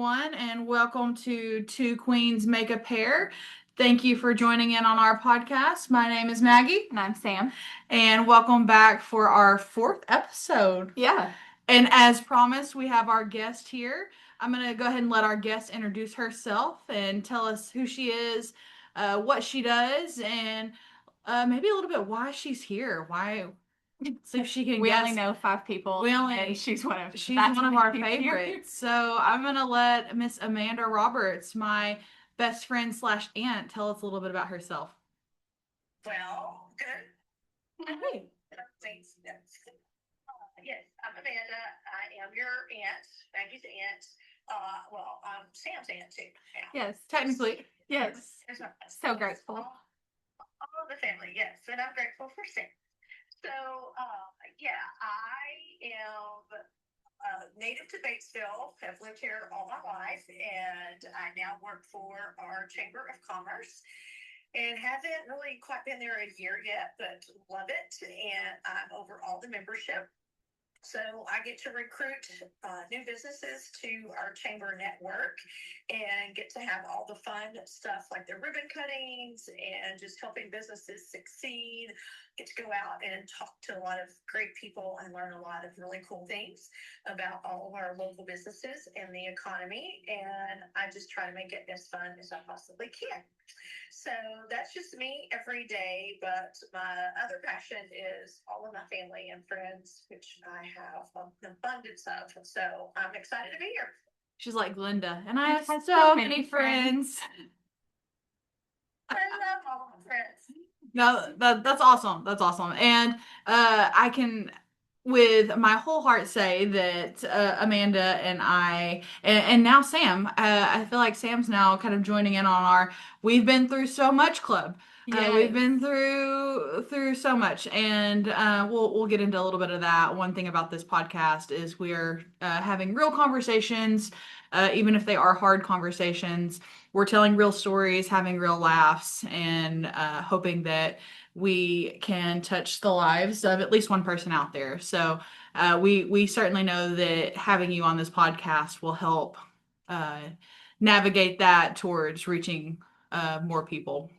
everyone, and welcome to Two Queens Make a Pair. Thank you for joining in on our podcast. My name is Maggie. And I'm Sam. And welcome back for our fourth episode. Yeah. And as promised, we have our guest here. I'm going to go ahead and let our guest introduce herself and tell us who she is, what she does, and maybe a little bit why she's here. So if she can We guess. only know 5 people. And she's one of our favorites. So I'm gonna let Miss Amanda Roberts, my best friend slash aunt, tell us a little bit about herself. Well, good. Hey. Thanks. Yes, I'm Amanda. I am your aunt, Maggie's aunt. I'm Sam's aunt too. Yeah. Yes. Technically. Yes. So grateful. All of the family, yes. And I'm grateful for Sam. So, I am native to Batesville, have lived here all my life, and I now work for our Chamber of Commerce and haven't really quite been there a year yet, but love it. And I'm over all the membership. So I get to recruit new businesses to our chamber network and get to have all the fun stuff like the ribbon cuttings and just helping businesses succeed. Get to go out and talk to a lot of great people and learn a lot of really cool things about all of our local businesses and the economy. And I just try to make it as fun as I possibly can. So that's just me every day, but my other passion is all of my family and friends, which I have an abundance of. So I'm excited to be here. She's like Glenda, and I have so many friends. I love all my friends. No, that's awesome. That's awesome. And I can, with my whole heart, say that Amanda and I, and now Sam, I feel like Sam's now kind of joining in on our "We've Been Through So Much" club. Yes. We've been through so much, and we'll get into a little bit of that. One thing about this podcast is we're having real conversations, even if they are hard conversations. We're telling real stories, having real laughs, and hoping that we can touch the lives of at least one person out there. So we certainly know that having you on this podcast will help navigate that towards reaching more people.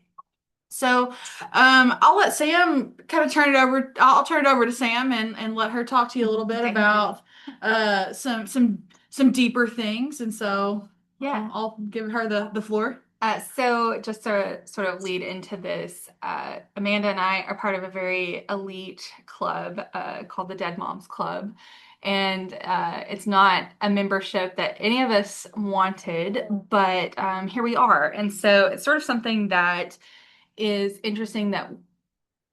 So I'll let Sam kind of turn it over. I'll turn it over to Sam and let her talk to you a little bit about some deeper things. And so Yeah. I'll give her the floor. So just to sort of lead into this, Amanda and I are part of a very elite club called the Dead Moms Club. And it's not a membership that any of us wanted, but here we are. And so it's sort of something that is interesting, that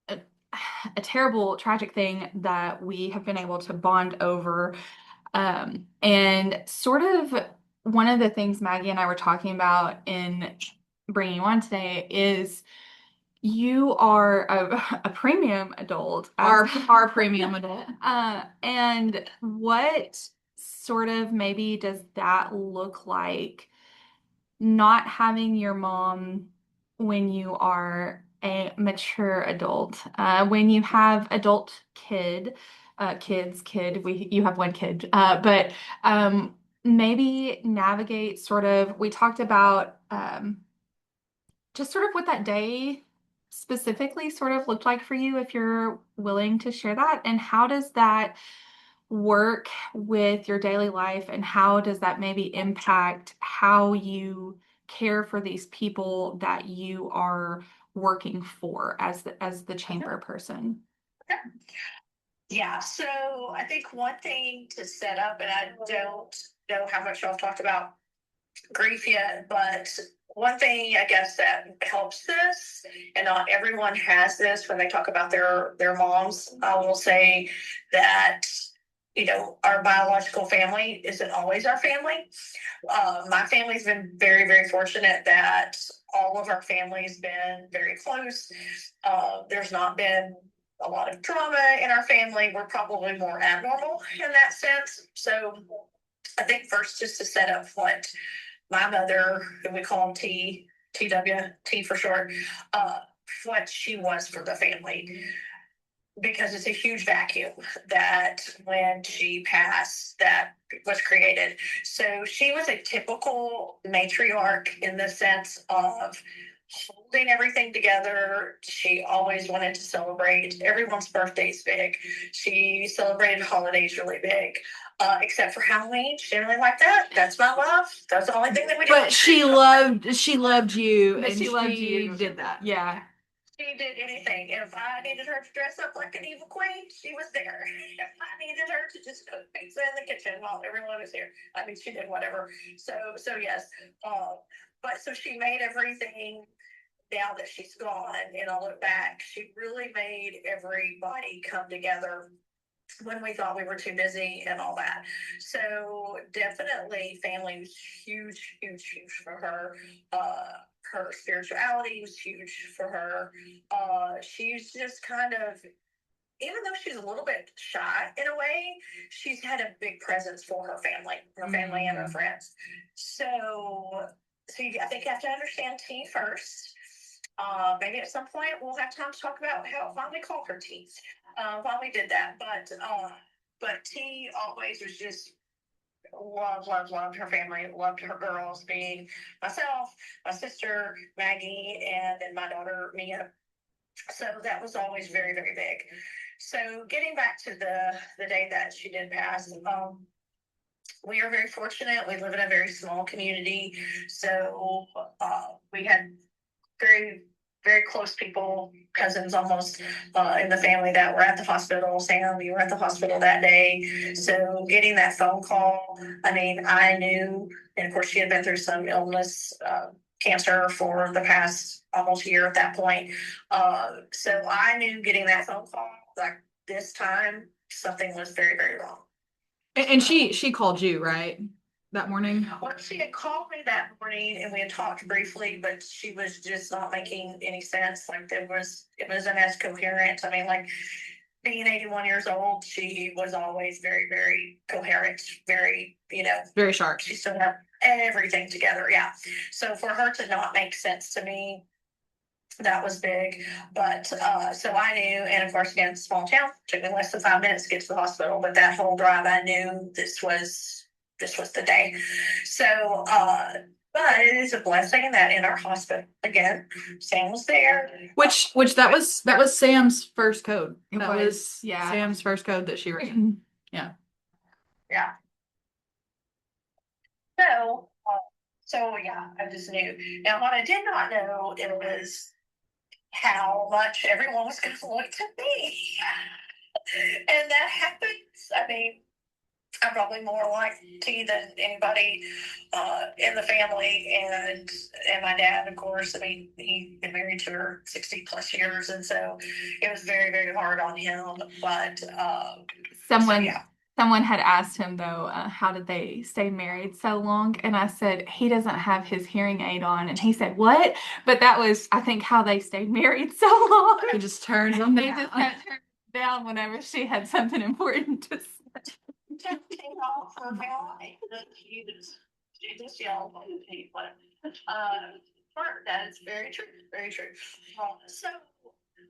a terrible, tragic thing that we have been able to bond over. And sort of one of the things Maggie and I were talking about in bringing you on today is you are a premium adult. Our premium adult. And what sort of maybe does that look like, not having your mom when you are a mature adult, when you have adult kid, you have one kid, but maybe navigate sort of, we talked about just sort of what that day specifically sort of looked like for you, if you're willing to share that, and how does that work with your daily life, and how does that maybe impact how you care for these people that you are working for as the chamber person? Okay. Yeah, so I think one thing to set up, and I don't know how much y'all talked about grief yet, but one thing I guess that helps this, and not everyone has this when they talk about their moms, I will say that our biological family isn't always our family. My family's been very, very fortunate that all of our family's been very close. There's not been a lot of trauma in our family. We're probably more abnormal in that sense. So I think first, just to set up what my mother, who we call TW, T for short, what she was for the family. because it's a huge vacuum that when she passed that was created. So she was a typical matriarch in the sense of holding everything together. She always wanted to celebrate everyone's birthdays big. She celebrated holidays really big. Except for Halloween, she didn't really like that. That's my love. That's the only thing that we did. But she loved you, But and she loved you. did that. Yeah. She did anything. If I needed her to dress up like an evil queen, she was there. If I needed her to just cook pizza in the kitchen while everyone was here, I mean, she did whatever. So yes. But so she made everything. Now that she's gone, and I look back, she really made everybody come together when we thought we were too busy and all that. So definitely family was huge, huge, huge for her. Her spirituality was huge for her. She's just kind of, even though she's a little bit shy in a way, she's had a big presence for her family and her friends. So I think you have to understand T first. Maybe at some point we'll have time to talk about why we call her T, why we did that. But T always was just loved her family, loved her girls, being myself, my sister Maggie, and then my daughter Mia. So that was always very, very big. So getting back to the day that she did pass, we are very fortunate. We live in a very small community, so we had very, very close people, cousins almost, in the family that were at the hospital. Sam, you were at the hospital that day. So getting that phone call, I mean, I knew, and of course she had been through some illness, cancer for the past almost year at that point. So I knew getting that phone call, like this time, something was very, very wrong. And she called you, right? That morning? Well, she had called me that morning and we had talked briefly, but she was just not making any sense. Like it wasn't as coherent. I mean, like being 81 years old, she was always very, very coherent, very, Very sharp. she still had everything together. Yeah. So for her to not make sense to me, that was big. But so I knew, and of course, again, small town, took me less than 5 minutes to get to the hospital. But that whole drive, I knew this was the day. So, but it is a blessing that in our hospital, again, Sam was there. Which that was Sam's first code. It That was yeah. Sam's first code that she ran. Yeah. So yeah, I just knew. Now, what I did not know it was how much everyone was going to look to me, and that happens. I mean, I'm probably more like T than anybody in the family, and my dad, of course. I mean, he'd been married to her 60 plus years, and so it was very, very hard on him. But someone had asked him though, how did they stay married so long? And I said he doesn't have his hearing aid on, and he said what? But that was, I think, how they stayed married so long. He just turns them He down. just kept turning down whenever she had something important to say. Take off her eye. She just yelled at me, but that is very true, very true. So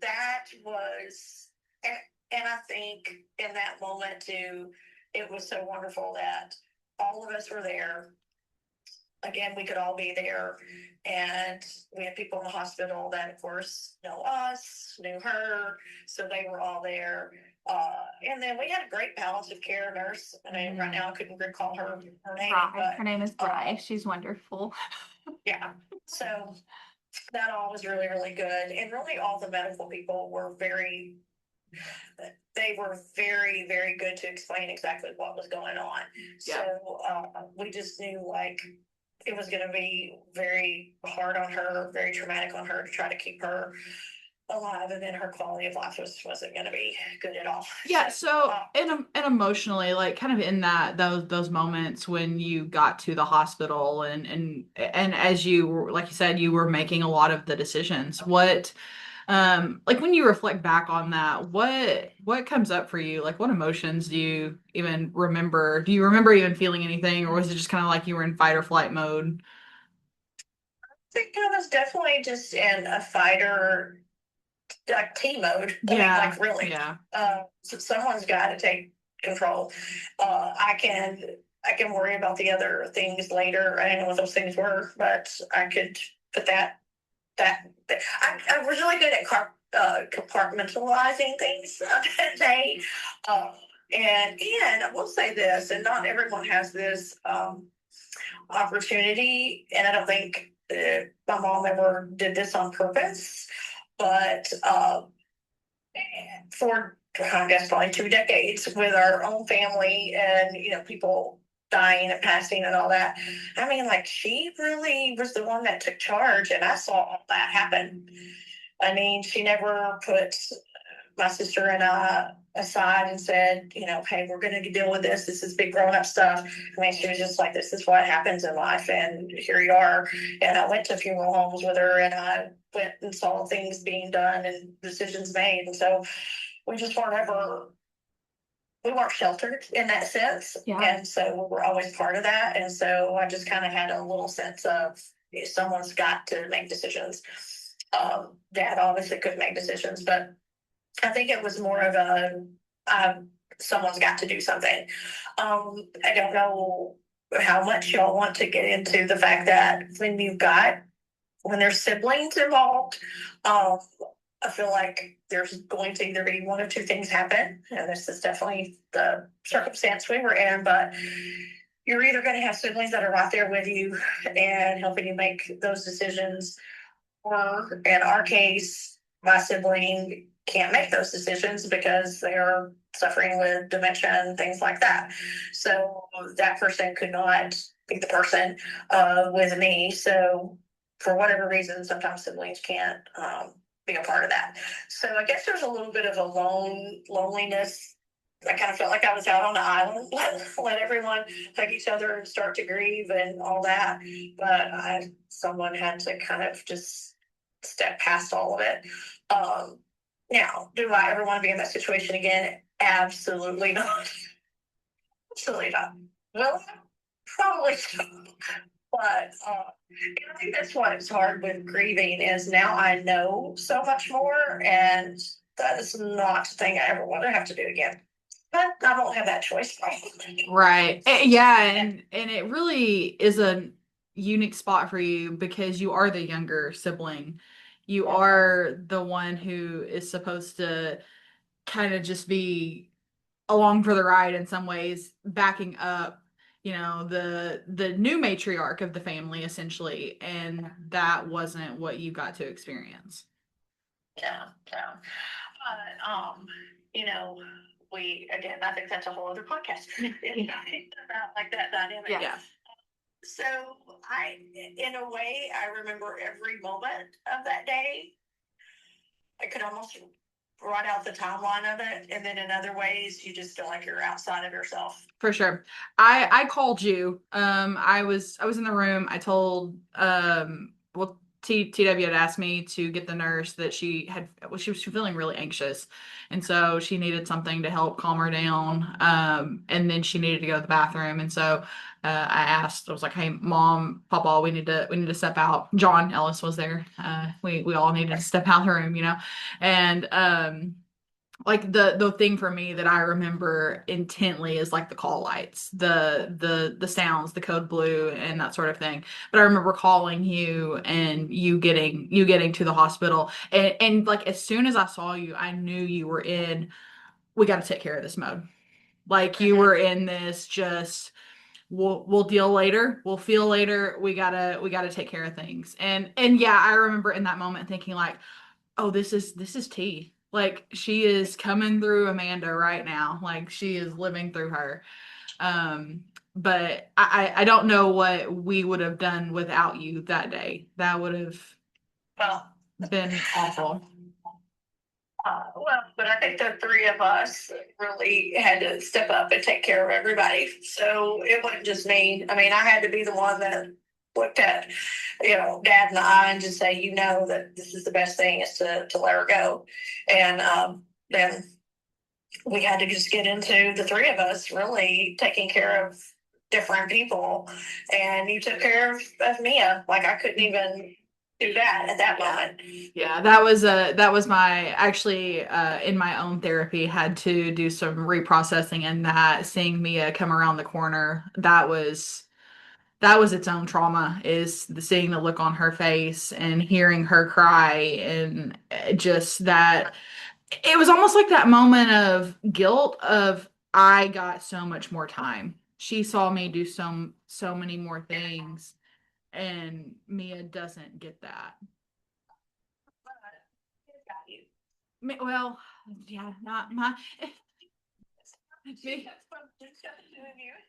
that was, and I think in that moment too, it was so wonderful that all of us were there. Again, we could all be there, and we had people in the hospital that, of course, know us, knew her, so they were all there. And then we had a great palliative care nurse. I mean, right now I couldn't recall her name. But, her name is Bri. She's wonderful. Yeah. So that all was really, really good. And really all the medical people were very, very good to explain exactly what was going on. Yeah. So we just knew like it was going to be very hard on her, very traumatic on her to try to keep her alive, and then her quality of life wasn't going to be good at all. Yeah. So and emotionally, like kind of in those moments when you got to the hospital and as you were, like you said, you were making a lot of the decisions. What like when you reflect back on that, what comes up for you? Like what emotions do you even remember? Do you remember even feeling anything, or was it just kind of like you were in fight or flight mode? I think I was definitely just in a fighter like T mode. I mean, Yeah. like really. Yeah. So someone's got to take control. I can worry about the other things later. I didn't know what those things were, but I could put I was really good at compartmentalizing things that day. Uh, and I will say this, and not everyone has this opportunity, and I don't think my mom ever did this on purpose, but for I guess probably 2 decades with our own family and people dying and passing and all that. I mean, like she really was the one that took charge, and I saw all that happen. I mean, she never put my sister and I aside and said, hey, we're going to deal with this. This is big grown up stuff. I mean, she was just like, this is what happens in life, and here you are. And I went to funeral homes with her, and I went and saw things being done and decisions made. And so we just we weren't sheltered in that sense. Yeah. And so we were always part of that. And so I just kind of had a little sense of someone's got to make decisions. Dad obviously couldn't make decisions, but I think it was more of someone's got to do something. I don't know how much y'all want to get into the fact that when there's siblings involved, I feel like there's going to either be one of two things happen, and this is definitely the circumstance we were in, but you're either going to have siblings that are right there with you and helping you make those decisions, or in our case, my sibling can't make those decisions because they are suffering with dementia and things like that. So that person could not be the person with me. So for whatever reason, sometimes siblings can't be a part of that. So I guess there's a little bit of a loneliness. I kind of felt like I was out on the island, let everyone hug each other and start to grieve and all that. But someone had to kind of just step past all of it. Now, do I ever want to be in that situation again? Absolutely not. Absolutely not. Well, probably so. But and I think that's what's hard with grieving is now I know so much more, and that is not the thing I ever want to have to do again. But I don't have that choice. Right. Yeah, and it really is a unique spot for you because you are the younger sibling. You are the one who is supposed to kind of just be along for the ride in some ways, backing up, the new matriarch of the family essentially, and that wasn't what you got to experience. Yeah, yeah. But I think that's a whole other podcast. About like that dynamic. Yeah. So in a way, I remember every moment of that day. I could almost write out the timeline of it, and then in other ways, you just feel like you're outside of yourself. For sure. I called you. I was in the room. I told TW had asked me to get the nurse that she was feeling really anxious, and so she needed something to help calm her down. And then she needed to go to the bathroom, and so I was like, "Hey, Mom, Papa, we need to step out." John Ellis was there. We all needed to step out of the room, and like the thing for me that I remember intently is like the call lights, the sounds, the code blue and that sort of thing. But I remember calling you and you getting to the hospital, and like as soon as I saw you, I knew you were in we got to take care of this mode. Like you were in this just we'll deal later, we'll feel later, we gotta take care of things. And yeah, I remember in that moment thinking like, oh, this is T. Like she is coming through Amanda right now. Like she is living through her. But I don't know what we would have done without you that day. That would have been awful. But I think the three of us really had to step up and take care of everybody. So it wasn't just me. I mean, I had to be the one that looked at, Dad in the eye and just say, that this is the best thing is to let her go. And then we had to just get into the three of us really taking care of different people. And you took care of Mia. Like I couldn't even do that at that moment. Yeah, that was my actually in my own therapy had to do some reprocessing, and that seeing Mia come around the corner, that was its own trauma, is the seeing the look on her face and hearing her cry, and just that it was almost like that moment of guilt of I got so much more time. She saw me do so many more things, and Mia doesn't get that. Well, yeah, not my.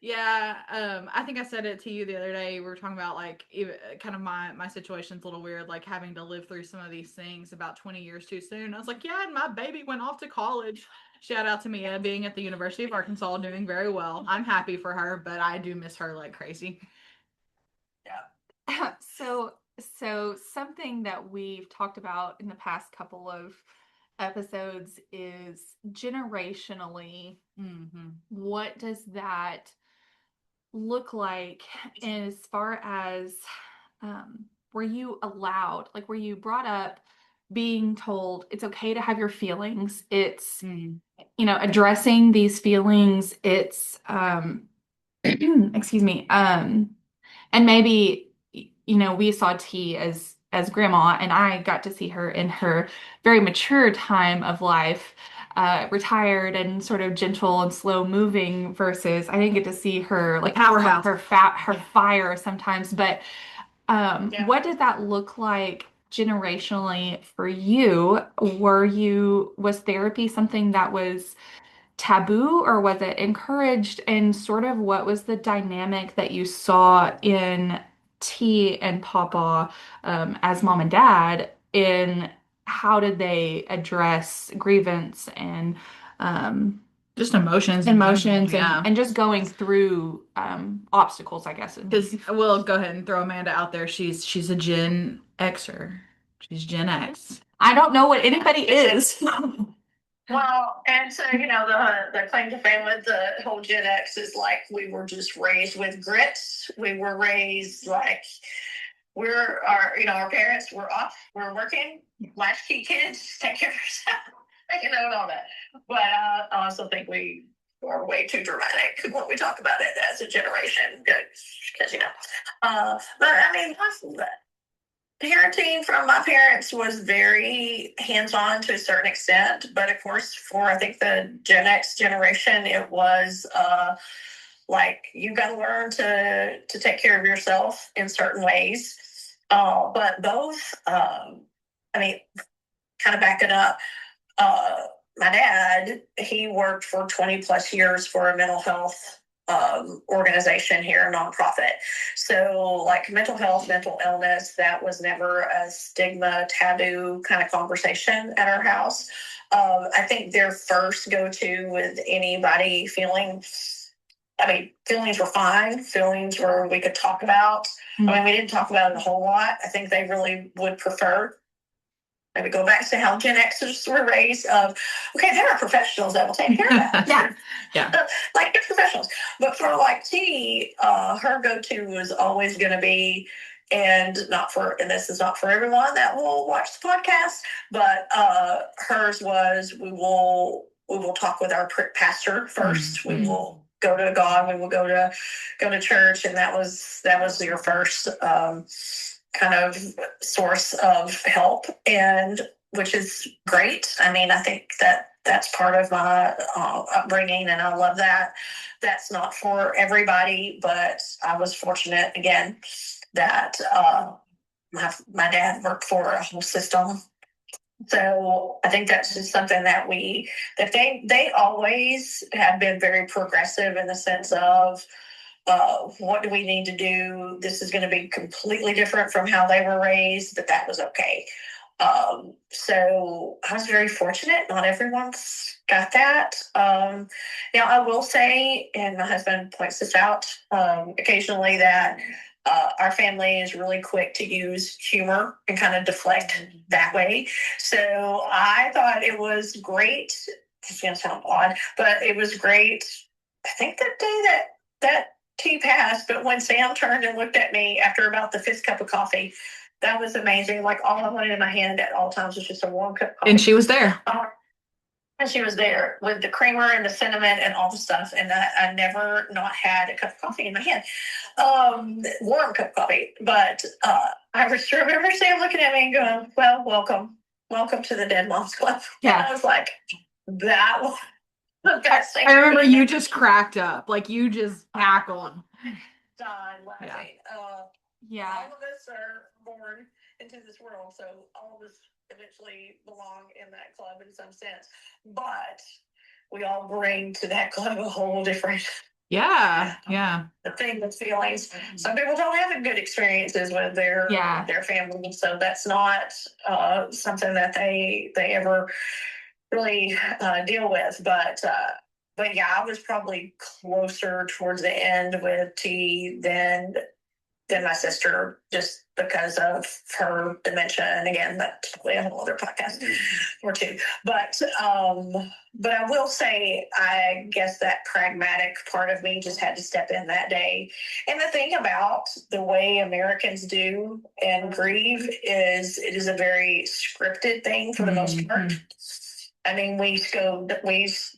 Yeah, I think I said it to you the other day. We were talking about like even kind of my situation's a little weird, like having to live through some of these things about 20 years too soon. I was like, yeah, and my baby went off to college. Shout out to Mia being at the University of Arkansas, doing very well. I'm happy for her, but I do miss her like crazy. Yeah. So something that we've talked about in the past couple of episodes is generationally, what does that look like as far as were you allowed, like were you brought up being told it's okay to have your feelings, it's addressing these feelings, it's excuse me, and maybe we saw T as grandma, and I got to see her in her very mature time of life, retired and sort of gentle and slow moving, versus I didn't get to see her like Powerhouse. her fire sometimes. But what did that look like generationally for you? Was therapy something that was taboo, or was it encouraged? And sort of what was the dynamic that you saw in T and Papa, as mom and dad, in how did they address grievance and Just emotions and just going through obstacles, I guess. Because we'll go ahead and throw Amanda out there. She's a Gen Xer. She's Gen X. I don't know what anybody is. Well, and so the claim to fame with the whole Gen X is like we were just raised with grits. We were raised like our parents were off, we're working, latchkey kids, take care of yourself, and all that. But I also think we are way too dramatic when we talk about it as a generation, because but I mean, parenting from my parents was very hands-on to a certain extent, but of course for I think the Gen X generation it was like you got to learn to take care of yourself in certain ways. But both I mean, kind of back it up, my dad, he worked for 20 plus years for a mental health organization here, a nonprofit. So like mental health, mental illness, that was never a stigma, taboo kind of conversation at our house. I think their first go-to with anybody feelings were fine. Feelings were, we could talk about. I mean, we didn't talk about it a whole lot. I think they really would prefer maybe go back to how Gen Xers were raised of, okay, there are professionals that will take care of that. Yeah. Like they're professionals. But for like T, her go-to was always going to be, and this is not for everyone that will watch the podcast, but hers was, we will talk with our pastor first. We will go to God. We will go to church, and that was your first kind of source of help, and which is great. I mean, I think that's part of my upbringing, and I love that. That's not for everybody, but I was fortunate again that my dad worked for a whole system. So I think that's just something that they always have been very progressive in the sense of what do we need to do? This is going to be completely different from how they were raised, but that was okay. So I was very fortunate. Not everyone's got that. Now I will say, and my husband points this out occasionally, that our family is really quick to use humor and kind of deflect that way. So I thought it was great. It's going to sound odd, but it was great. I think the day that T passed, but when Sam turned and looked at me after about the fifth cup of coffee, That was amazing. Like all I wanted in my hand at all times was just a warm cup of coffee. And she was there. And she was there with the creamer and the cinnamon and all the stuff. And I never not had a cup of coffee in my hand, warm cup of coffee. But I just remember Sam looking at me and going, well, welcome to the Dead Moms Club. Yeah. And I was like, that was the best thing. I remember you just cracked up. Like you just cackled. Died laughing. Yeah. All of us are born into this world, so all of us eventually belong in that club in some sense. But we all bring to that club a whole different Yeah. the thing with feelings. Some people don't have good experiences with their family, so that's not something that they ever really deal with. But yeah, I was probably closer towards the end with T than my sister, just because of her dementia. And again, that's probably a whole other podcast or two. But I will say, I guess that pragmatic part of me just had to step in that day. And the thing about the way Americans do and grieve is it is a very scripted thing for the most part. I mean, we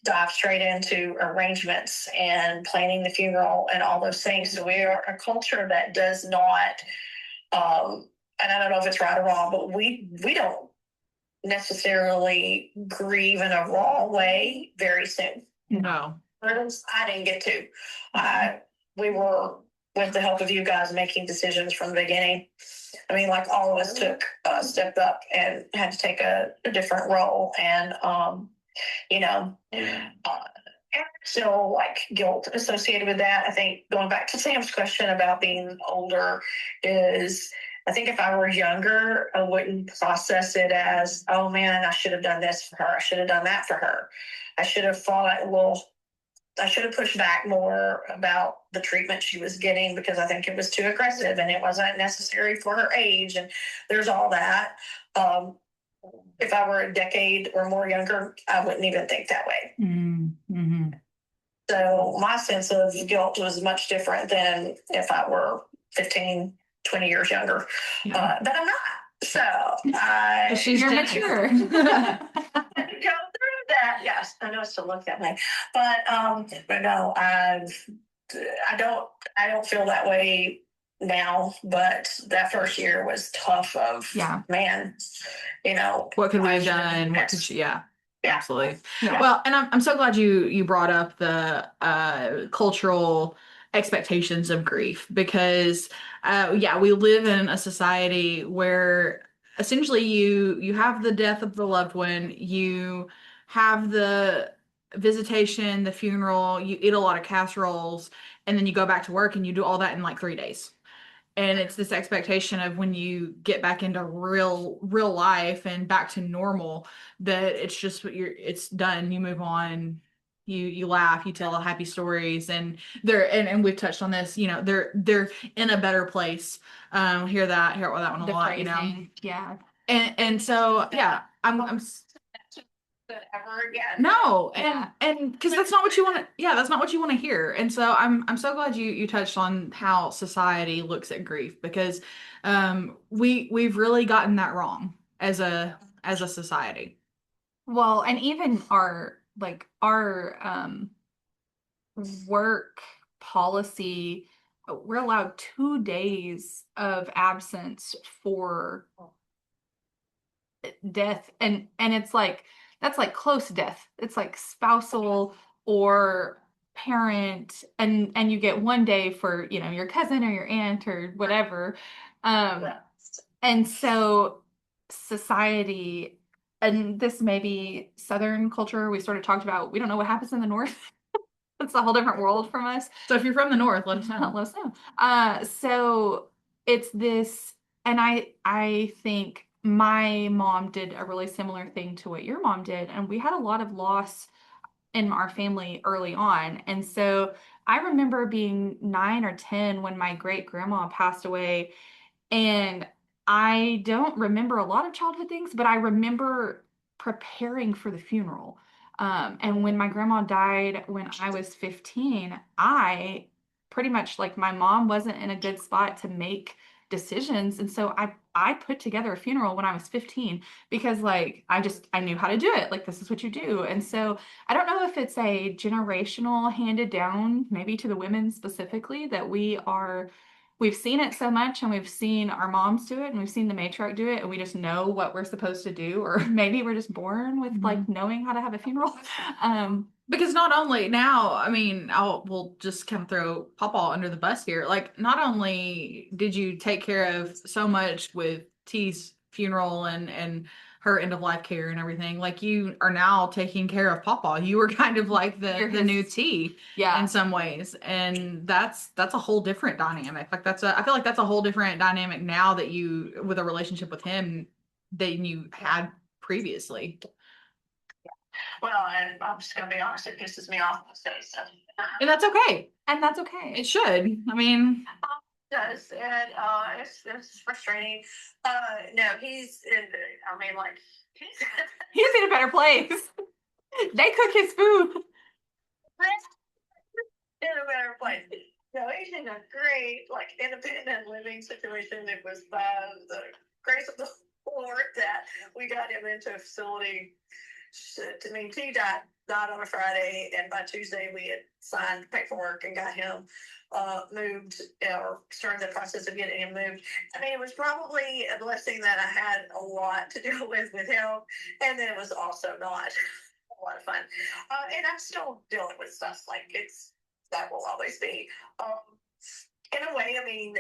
dive straight into arrangements and planning the funeral and all those things. So we are a culture that does not, and I don't know if it's right or wrong, but we don't necessarily grieve in a raw way very soon. No. I didn't get to. We were, with the help of you guys, making decisions from the beginning. I mean, like all of us stepped up and had to take a different role. And, still like guilt associated with that. I think going back to Sam's question about being older is, I think if I were younger, I wouldn't process it as, oh man, I should have done this for her. I should have done that for her. I should have pushed back more about the treatment she was getting because I think it was too aggressive and it wasn't necessary for her age. And there's all that. If I were a decade or more younger, I wouldn't even think that way. Mm-hmm. So my sense of guilt was much different than if I were 15, 20 years younger. But I'm not. So you're mature. Go through that. Yes, I know it's to look that way, but no, I don't feel that way now. But that first year was tough. Man, what could we have done? What could she? Yeah. Absolutely. Yeah. Well, and I'm so glad you brought up the cultural expectations of grief because we live in a society where essentially you have the death of the loved one, you have the visitation, the funeral, you eat a lot of casseroles, and then you go back to work and you do all that in like 3 days. And it's this expectation of when you get back into real life and back to normal that it's just it's done. You move on, you laugh, you tell happy stories, and and we've touched on this. They're in a better place. Hear that one a lot. Phrasing. Yeah. And so I'm ever again. No, and because that's not what you want to. Yeah, that's not what you want to hear. And so I'm so glad you touched on how society looks at grief because we've really gotten that wrong as a society. Well, and even our work policy, we're allowed 2 days of absence for death, and it's like that's like close death. It's like spousal or parent, and you get 1 day for your cousin or your aunt or whatever. And so society, and this may be Southern culture, we sort of talked about, we don't know what happens in the North. It's a whole different world from us. So if you're from the North, let us know. Let us know. So it's this, and I think my mom did a really similar thing to what your mom did, and we had a lot of loss in our family early on. And so I remember being 9 or 10 when my great grandma passed away, and I don't remember a lot of childhood things, but I remember preparing for the funeral. And when my grandma died when I was 15, I pretty much, like, my mom wasn't in a good spot to make decisions. And so I put together a funeral when I was 15 because like I knew how to do it. Like this is what you do. And so I don't know if it's a generational handed down, maybe to the women specifically, that we've seen it so much and we've seen our moms do it and we've seen the matriarch do it and we just know what we're supposed to do, or maybe we're just born with like knowing how to have a funeral. Because not only now, I mean, we'll just kind of throw Papa under the bus here. Like, not only did you take care of so much with T's funeral and her end of life care and everything, like you are now taking care of Papa. You were kind of like the new T in some ways, and that's a whole different dynamic. Like I feel like that's a whole different dynamic now that you with a relationship with him than you had previously. Well, and I'm just gonna be honest, it pisses me off most days. So. And that's okay. And that's okay. It should. I mean, it does, and it's frustrating. No, he's in. I mean, like he's in a better place. They cook his food. In a better place. No, he's in a great, like, independent living situation. It was by the grace of the Lord that we got him into a facility. To me, T died on a Friday, and by Tuesday we had signed paperwork and got him moved, or started the process of getting him moved. I mean, it was probably a blessing that I had a lot to deal with him, and then it was also not a lot of fun. And I'm still dealing with stuff like that will always be. In a way, I mean,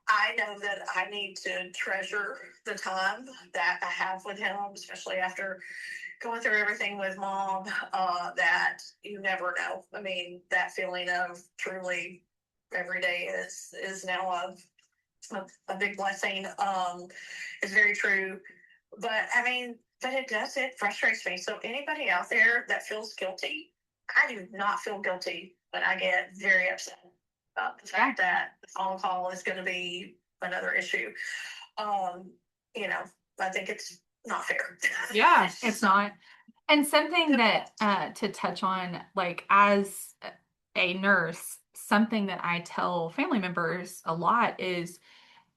I know that I need to treasure the time that I have with him, especially after going through everything with Mom, that you never know. I mean, that feeling of truly every day is now a big blessing. Is very true. But I mean, it frustrates me. So anybody out there that feels guilty, I do not feel guilty, but I get very upset about the fact that the phone call is going to be another issue. I think it's not fair. Yeah, it's not. And something that to touch on, like as a nurse, something that I tell family members a lot is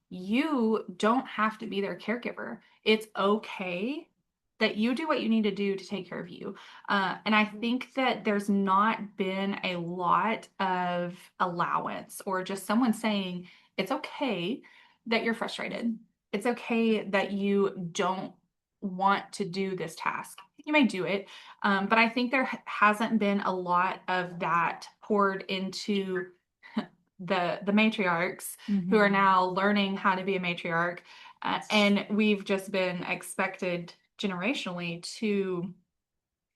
you don't have to be their caregiver. It's okay that you do what you need to do to take care of you. And I think that there's not been a lot of allowance or just someone saying it's okay that you're frustrated. It's okay that you don't want to do this task. You may do it, but I think there hasn't been a lot of that poured into the matriarchs who are now learning how to be a matriarch, and we've just been expected generationally to,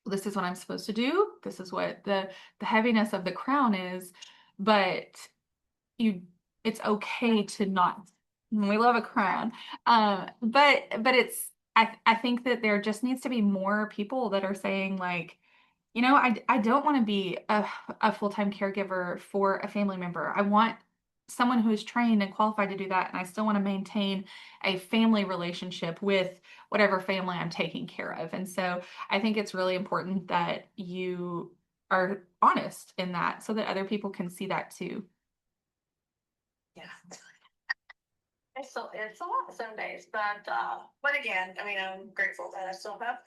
this is what I'm supposed to do, this is what the heaviness of the crown is, but it's okay to not. We love a crown, but it's I think that there just needs to be more people that are saying like, I don't want to be a full-time caregiver for a family member. I want someone who is trained and qualified to do that. And I still want to maintain a family relationship with whatever family I'm taking care of. And so I think it's really important that you are honest in that so that other people can see that too. Yeah. It's a lot some days, but again, I mean, I'm grateful that I still have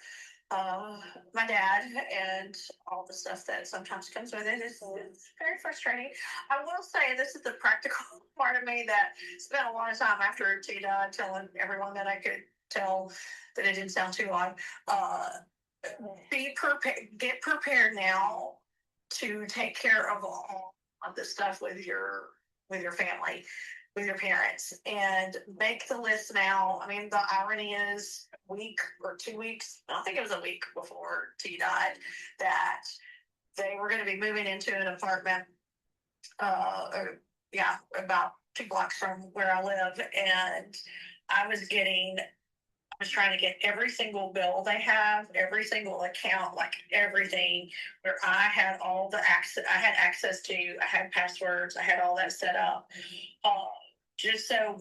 my dad, and all the stuff that sometimes comes with it is very frustrating. I will say this is the practical part of me that spent a lot of time after T died telling everyone that I could tell that it didn't sound too odd. Be prepared, get prepared now to take care of all of the stuff with your family, with your parents, and make the list now. I mean, the irony is a week or 2 weeks, I think it was a week before T died, that they were going to be moving into an apartment, about 2 blocks from where I live. And I was trying to get every single bill they have, every single account, like everything, where I had all the access, I had passwords, I had all that set up. Just so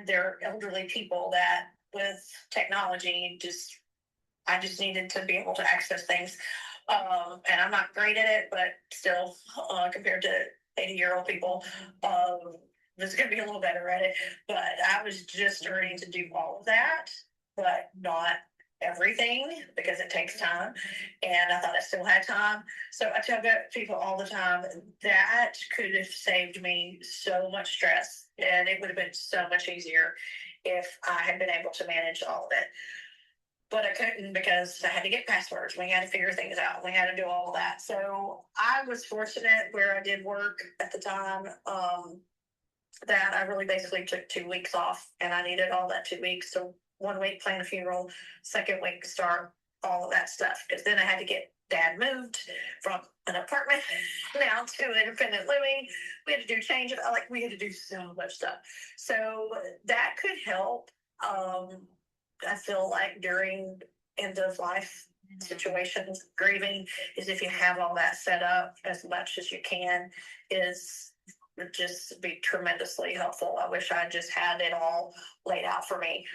they're elderly people that with technology, I just needed to be able to access things. And I'm not great at it, but still, compared to 80-year-old people, was going to be a little better at it, but I was just starting to do all of that, but not everything because it takes time. And I thought I still had time. So I tell people all the time that could have saved me so much stress, and it would have been so much easier if I had been able to manage all of it. But I couldn't because I had to get passwords. We had to figure things out. We had to do all of that. So I was fortunate where I did work at the time, that I really basically took 2 weeks off, and I needed all that 2 weeks. So 1 week plan a funeral, second week start all of that stuff, because then I had to get dad moved from an apartment now to independent living. We had to do change, like we had to do so much stuff. So that could help. I feel like during end of life situations, grieving, is if you have all that set up as much as you can, is just be tremendously helpful. I wish I just had it all laid out for me.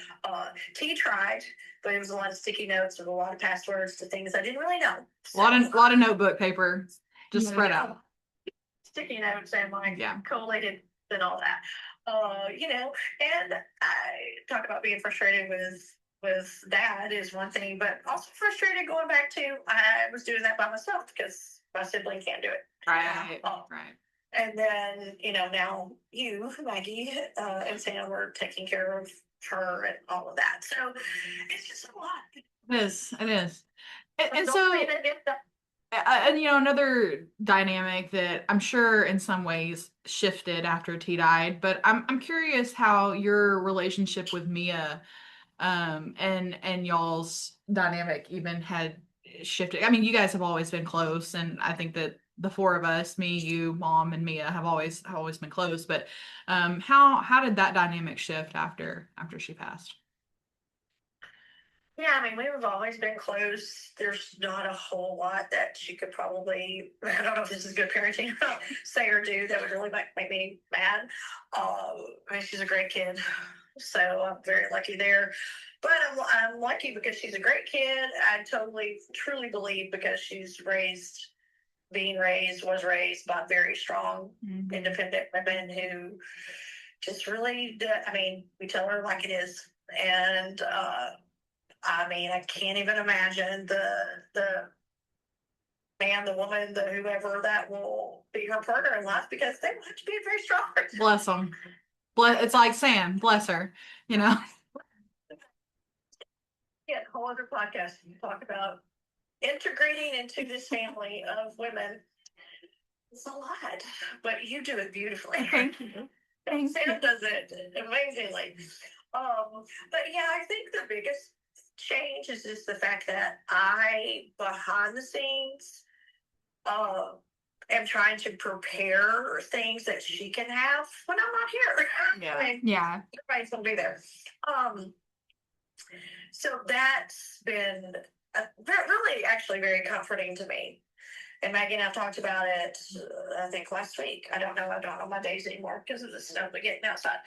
T tried, but it was a lot of sticky notes with a lot of passwords to things I didn't really know. So, a lot of notebook paper just spread out. Sticky notes and like collated and all that. And I talk about being frustrated with dad is one thing, but also frustrated going back to I was doing that by myself because my sibling can't do it. Right. Right. And then, now you, Maggie, and Sam are taking care of her and all of that. So it's just a lot. It is. It is. And so, another dynamic that I'm sure in some ways shifted after T died, but I'm curious how your relationship with Mia, and y'all's dynamic even had shifted. I mean, you guys have always been close, and I think that the four of us, me, you, mom, and Mia, have always been close. But how did that dynamic shift after she passed? Yeah, I mean, we've always been close. There's not a whole lot that she could probably, I don't know if this is good parenting, say or do that would really make me mad. I mean, she's a great kid, so I'm very lucky there. But I'm lucky because she's a great kid. I totally, truly believe because was raised by very strong, independent women who just really, I mean, we tell her like it is. And, I mean, I can't even imagine the man, the woman, the whoever that will be her partner in life, because they will have to be very strong. Bless them. It's like Sam, bless her, Yeah, a whole other podcast. You talk about integrating into this family of women. It's a lot, but you do it beautifully. Thank you. Sam does it amazingly. But yeah, I think the biggest change is just the fact that I, behind the scenes, am trying to prepare things that she can have when I'm not here. Yeah. I mean, Yeah. everybody's gonna be there. So that's been really actually very comforting to me. And Maggie and I talked about it, I think last week. I don't know my days anymore because of the snow we getting outside.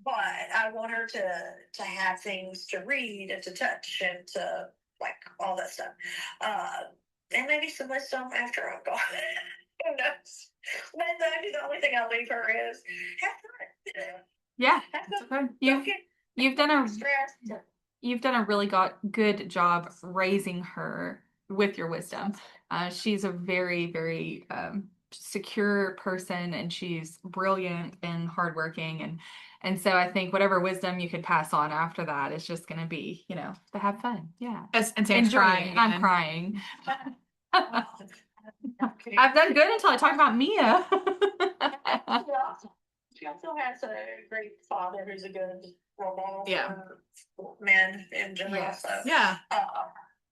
But I want her to have things to read and to touch and to like all that stuff. And maybe some wisdom after I'm gone. Who knows? But maybe the only thing I'll leave her is have fun. Yeah. Have fun. You've done a stress. You've done a really good job raising her with your wisdom. She's a very, very secure person, and she's brilliant and hardworking, and so I think whatever wisdom you could pass on after that is just going to be, to have fun. Yeah. And Sam's crying. I'm crying. I've done good until I talk about Mia. She also has a great father who's a good role model for men in general. Yes. So, Yeah.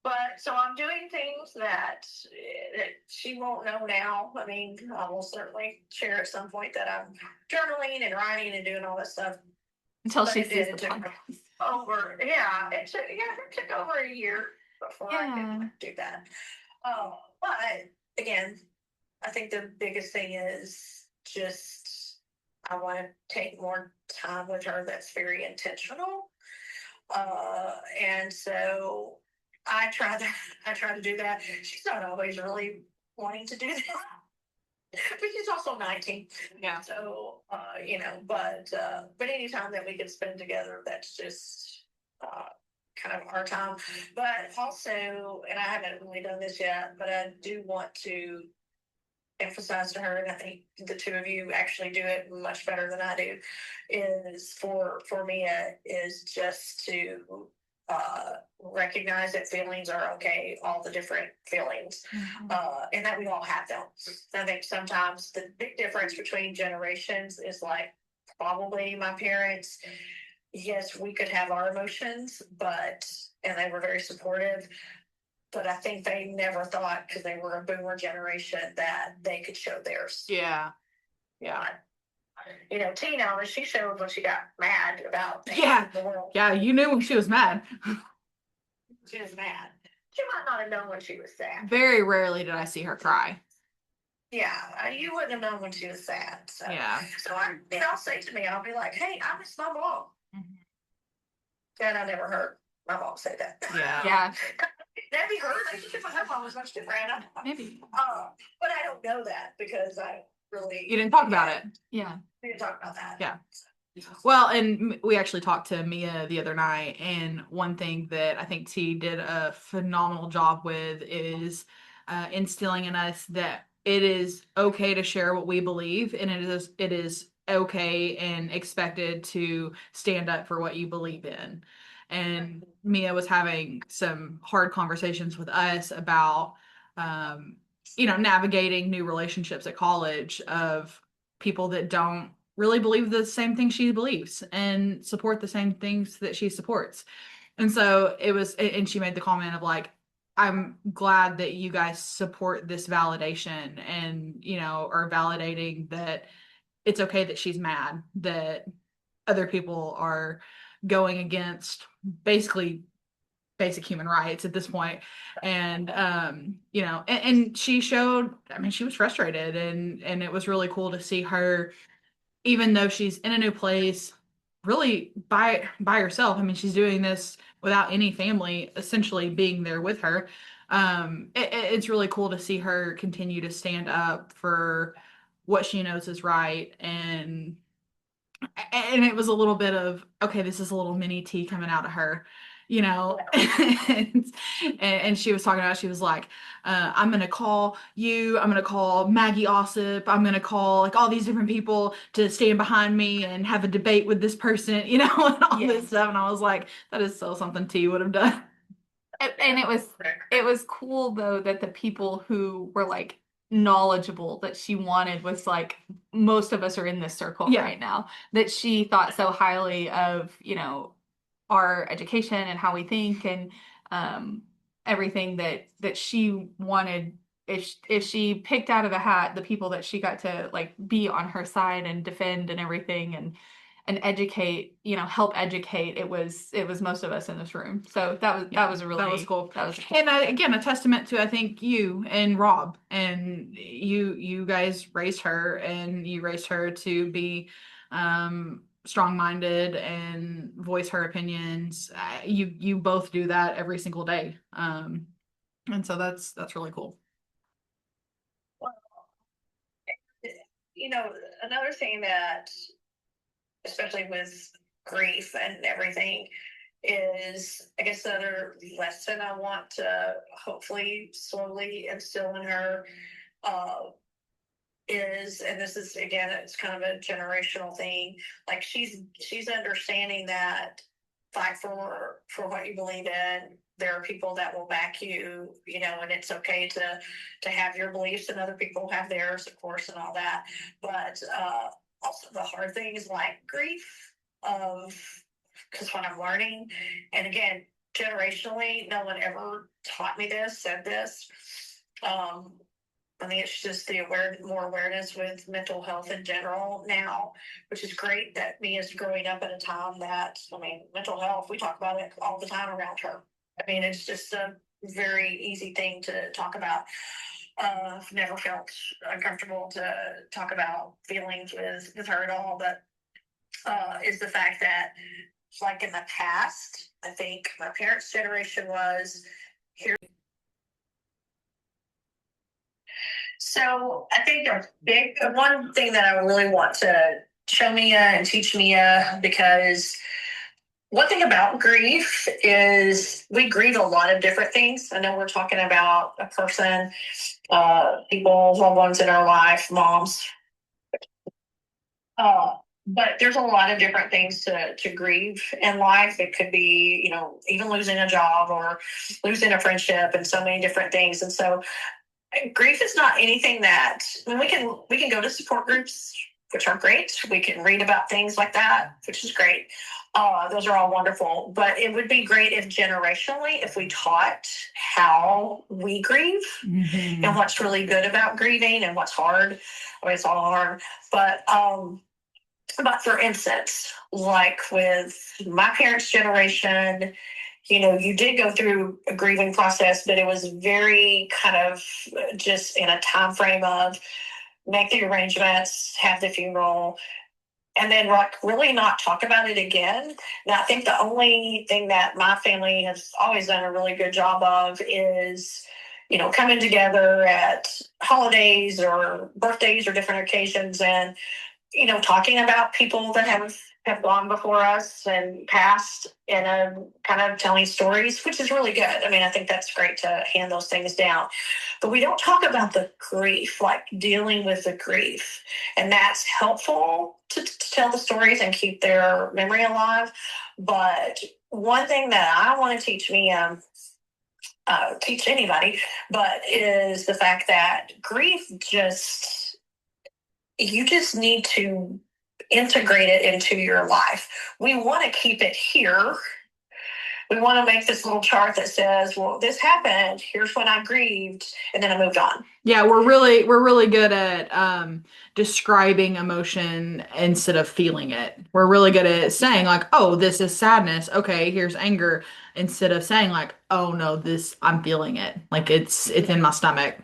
But so I'm doing things that she won't know now. I mean, I will certainly share at some point that I'm journaling and writing and doing all this stuff. Until But she it sees did. the It took podcast. it took over a year before I could do that. But again, I think the biggest thing is just I want to take more time with her. That's very intentional. And so I try to do that. She's not always really wanting to do that. but she's also 19. Yeah. So, but anytime that we can spend together, that's just kind of our time. But also, and I haven't really done this yet, but I do want to emphasize to her, and I think the two of you actually do it much better than I do, is for Mia is just to recognize that feelings are okay, all the different feelings, and that we all have them. I think sometimes the big difference between generations is like probably my parents. Yes, we could have our emotions, and they were very supportive, but I think they never thought, because they were a boomer generation, that they could show theirs. Yeah. Yeah. Tina, when she showed when she got mad about things Yeah. in the world. Yeah, you knew when she was mad. She was mad. She might not have known when she was sad. Very rarely did I see her cry. Yeah, you wouldn't have known when she was sad. So, Yeah. So I'll say to me, I'll be like, "Hey, I miss my mom," and I never heard my mom say that. Yeah. Yeah. Maybe her relationship with her mom was much different. Maybe. But I don't know that because I really. You didn't talk about it. Yeah. We didn't talk about that. Yeah. Well, and we actually talked to Mia the other night, and one thing that I think T did a phenomenal job with is instilling in us that it is okay to share what we believe, and it is okay and expected to stand up for what you believe in. And Mia was having some hard conversations with us about, navigating new relationships at college of people that don't really believe the same thing she believes and support the same things that she supports. And so it was, and she made the comment of like, I'm glad that you guys support this validation and, are validating that it's okay that she's mad, that other people are going against basically basic human rights at this point. And and she showed, I mean, she was frustrated, and it was really cool to see her, even though she's in a new place, really by herself. I mean, she's doing this without any family essentially being there with her. It's really cool to see her continue to stand up for what she knows is right. And it was a little bit of, okay, this is a little mini T coming out of her, and she was talking about, she was like, I'm gonna call you, I'm gonna call Maggie Ossip, I'm gonna call like all these different people to stand behind me and have a debate with this person, and all this stuff. And I was like, that is so something T would have done. And it was cool though that the people who were like knowledgeable that she wanted was like, most of us are in this circle right now, that she thought so highly of, our education and how we think, and everything that she wanted. If she picked out of a hat the people that she got to like be on her side and defend and everything, and educate, help educate, it was most of us in this room. So that was a really, that was cool. That was And again, a testament to, I think, you and Rob, and you guys raised her, and you raised her to be strong-minded and voice her opinions. You both do that every single day, and so that's really cool. Well, another thing that, especially with grief and everything, is, I guess, the other lesson I want to hopefully slowly instill in her is, and this is again, it's kind of a generational thing. Like she's understanding that fight for what you believe in. There are people that will back you, and it's okay to have your beliefs, and other people have theirs, of course, and all that. But also the hard thing is like grief because what I'm learning, and again, generationally, no one ever taught me this, said this. I think it's just the more awareness with mental health in general now, which is great that Mia's growing up at a time that, mental health, we talk about it all the time around her. It's just a very easy thing to talk about. Never felt uncomfortable to talk about feelings with her at all, but is the fact that, like in the past, I think my parents' generation was here. So I think one thing that I really want to show Mia and teach Mia, because one thing about grief is we grieve a lot of different things. I know we're talking about a person, people, loved ones in our life, moms, uh, but there's a lot of different things to grieve in life. It could be, even losing a job or losing a friendship and so many different things. And so grief is not anything that, I mean, we can go to support groups, which are great. We can read about things like that, which is great. Those are all wonderful. But it would be great if generationally, if we taught how we grieve and what's really good about grieving and what's hard. I mean, it's all hard. But for instance, like with my parents' generation, you did go through a grieving process, but it was very kind of just in a time frame of make the arrangements, have the funeral, and then like really not talk about it again. Now, I think the only thing that my family has always done a really good job of is, coming together at holidays or birthdays or different occasions and talking about people that have gone before us and passed and kind of telling stories, which is really good. I mean, I think that's great to hand those things down. But we don't talk about the grief, like dealing with the grief. And that's helpful to tell the stories and keep their memory alive. But one thing that I want to teach teach anybody, but is the fact that grief you just need to integrate it into your life. We want to keep it here. We want to make this little chart that says, well, this happened. Here's when I grieved, and then I moved on. Yeah, we're really good at describing emotion instead of feeling it. We're really good at saying like, "Oh, this is sadness. Okay, here's anger," instead of saying like, "Oh no, this I'm feeling it. Like it's in my stomach."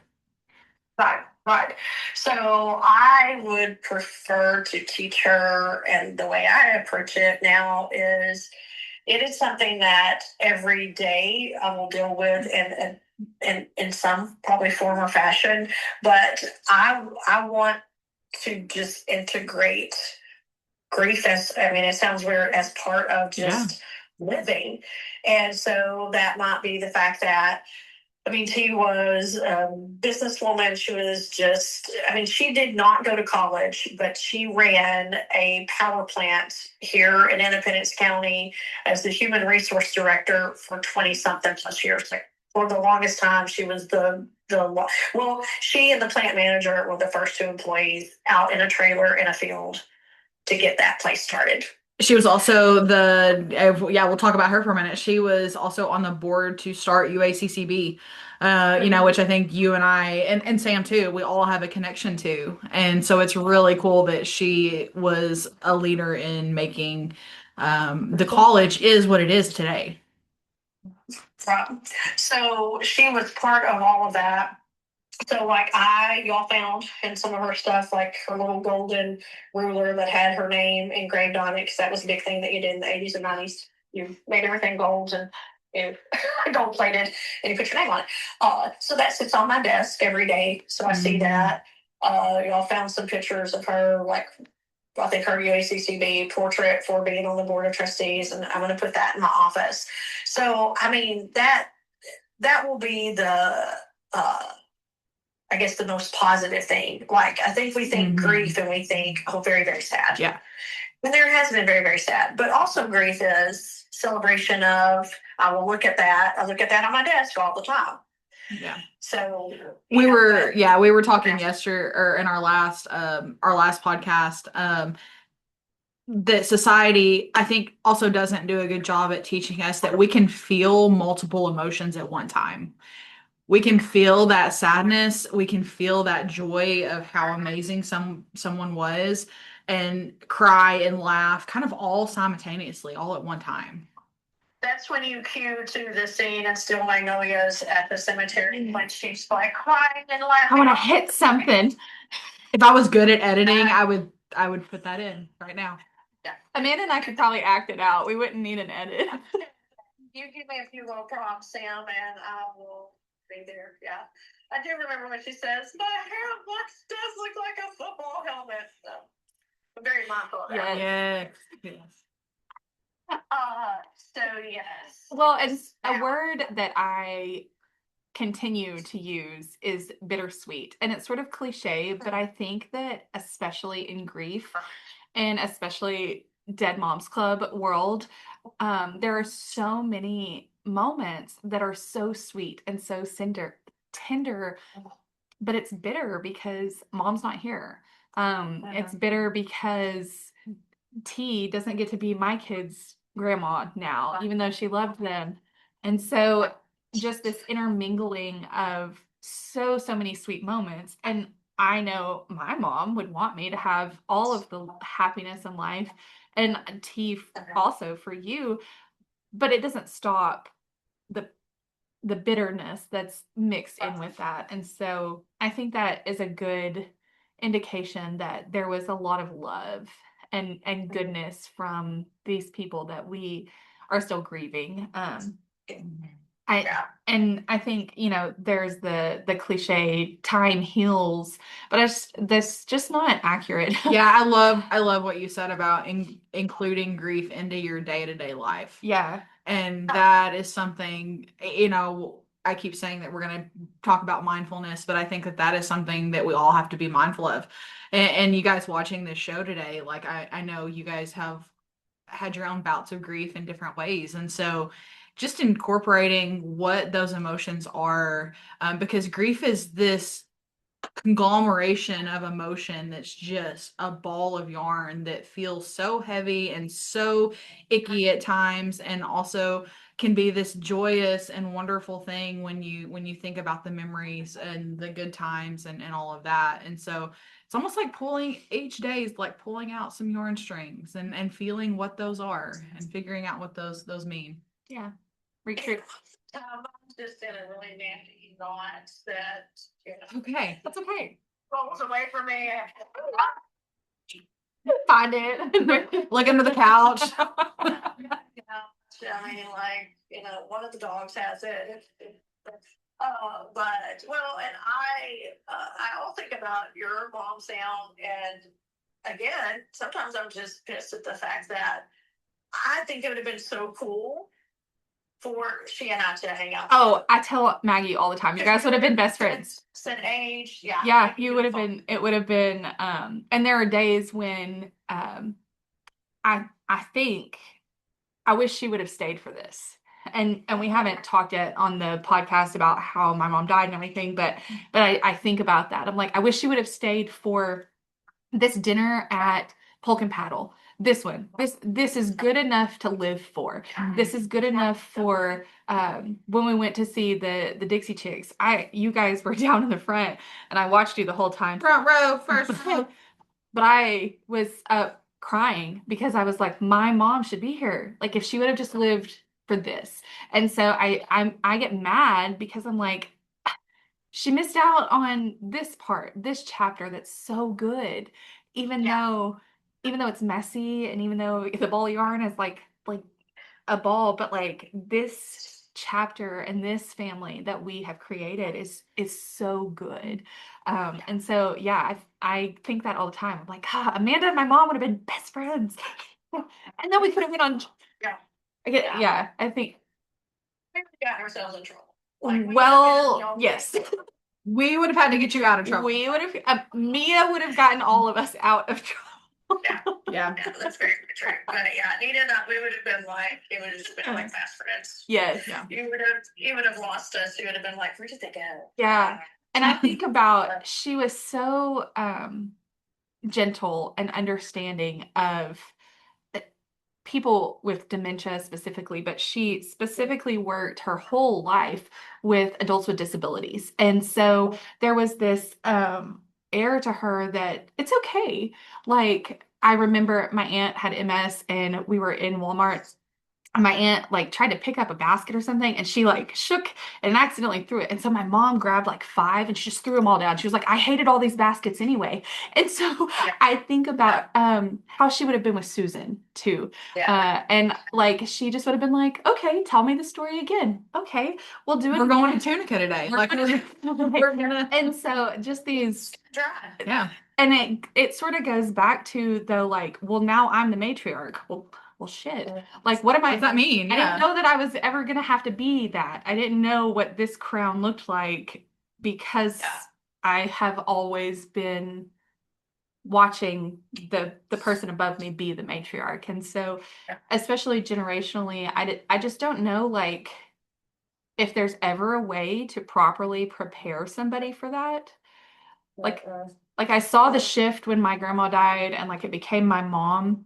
Right, right. So I would prefer to teach her, and the way I approach it now is it is something that every day I will deal with in some probably form or fashion. But I want to just integrate grief as, I mean, it sounds weird, as part of just living. And so that might be the fact that, I mean, she was a businesswoman. She was just, I mean, she did not go to college, but she ran a power plant here in Independence County as the human resource director for 20 something plus years. Like, for the longest time, she was she and the plant manager were the first two employees out in a trailer in a field to get that place started. She was also we'll talk about her for a minute. She was also on the board to start UACCB, which I think you and I and Sam too, we all have a connection to. And so it's really cool that she was a leader in making the college is what it is today. Right. So she was part of all of that. So like y'all found in some of her stuff, like her little golden ruler that had her name engraved on it, because that was a big thing that you did in the 80s and 90s. You made everything gold and gold plated, and you put your name on it. So that sits on my desk every day. So I see that. Y'all found some pictures of her, like I think her UACCB portrait for being on the board of trustees, and I'm going to put that in my office. So I mean that will be I guess the most positive thing. Like, I think we think grief and we think, oh, very, very sad. Yeah. And there has been very, very sad. But also grief is celebration of, I will look at that. I look at that on my desk all the time. Yeah. So we were talking yesterday or in our last podcast, that society, I think, also doesn't do a good job at teaching us that we can feel multiple emotions at one time. We can feel that sadness, we can feel that joy of how amazing someone was, and cry and laugh kind of all simultaneously, all at one time. That's when you cue to the scene in Still Magnolias at the cemetery when she's like crying and laughing. I want to hit something. If I was good at editing, I would put that in right now. Yeah. Amanda and I could probably act it out. We wouldn't need an edit. You give me a few little prompts, Sam, and I will be there. Yeah. I do remember when she says, my hair does look like a football helmet. So I'm very mindful of that. Yes. Yes. So yes. Well, and a Now, word that I continue to use is bittersweet. And it's sort of cliche, but I think that especially in grief and especially Dead Moms Club world, there are so many moments that are so sweet and so tender, but it's bitter because mom's not here. It's bitter because T doesn't get to be my kid's grandma now, even though she loved them. And so just this intermingling of so many sweet moments. And I know my mom would want me to have all of the happiness in life, and T also for you, but it doesn't stop the bitterness that's mixed in with that. And so I think that is a good indication that there was a lot of love and goodness from these people that we are still grieving. I think, you know, there's the cliche time heals, but that's just not accurate. Yeah, I love what you said about including grief into your day-to-day life. Yeah. And that is something, you know, I keep saying that we're going to talk about mindfulness, but I think that that is something that we all have to be mindful of. And you guys watching this show today, like I know you guys have had your own bouts of grief in different ways. And so just incorporating what those emotions are, because grief is this conglomeration of emotion that's just a ball of yarn that feels so heavy and so icky at times, and also can be this joyous and wonderful thing when you think about the memories and the good times and all of that. And so it's almost like pulling each day is like pulling out some yarn strings and feeling what those are and figuring out what those mean. Yeah. Retreat. Mom's just in a really nasty knot that, you know, Okay. That's okay. rolls away from me. Find it. Look under the couch. I mean, like, you know, one of the dogs has it. But well, and I all think about your mom sound, and again, sometimes I'm just pissed at the fact that I think it would have been so cool for she and I to hang out. Oh, I tell Maggie all the time, you guys would have been best friends. It's an age, yeah. Yeah, you would have been, it would have been, and there are days when I think I wish she would have stayed for this. And we haven't talked yet on the podcast about how my mom died and everything, but I think about that. I'm like, I wish she would have stayed for this dinner at Polk and Paddle. This one. This is good enough to live for. This is good enough for when we went to see the Dixie Chicks. You guys were down in the front and I watched you the whole time. Front row, first row. But I was up crying because I was like, my mom should be here. Like if she would have just lived for this. And so I get mad because I'm like, she missed out on this part, this chapter that's so good, even though it's messy and even though the ball of yarn is like a ball, but like this chapter and this family that we have created is so good. And so yeah, I think that all the time. I'm like, Amanda and my mom would have been best friends. And then we could have been on I think We got ourselves in trouble. well, yes. We would have had to get you out of trouble. We would have, Mia would have gotten all of us out of trouble. Yeah, that's very true. But yeah, Nina and I, we would have been like, it would have just been like fast friends. Yes. Yeah. You would have lost us. You would have been like, where did they go? Yeah. And I think about, she was so gentle and understanding of people with dementia specifically, but she specifically worked her whole life with adults with disabilities. And so there was this air to her that it's okay. Like I remember my aunt had MS and we were in Walmart my aunt like tried to pick up a basket or something, and she like shook and accidentally threw it. And so my mom grabbed like five and she just threw them all down. She was like, I hated all these baskets anyway. And so Yeah. I think about how she would have been with Susan too. Yeah. And like she just would have been like, okay, tell me the story again. Okay, we'll do it We're going again. to Tunica today. We're Like gonna- we're gonna. And so just these Dry. Yeah. and it sort of goes back to the like, well, now I'm the matriarch. Well, shit. Like, what am What I? does that mean? I didn't Yeah. know that I was ever gonna have to be that. I didn't know what this crown looked like because Yeah. I have always been watching the person above me be the matriarch. And so, Yeah. especially generationally, I just don't know like if there's ever a way to properly prepare somebody for that. Like like I saw the shift when my grandma died and like it became my mom,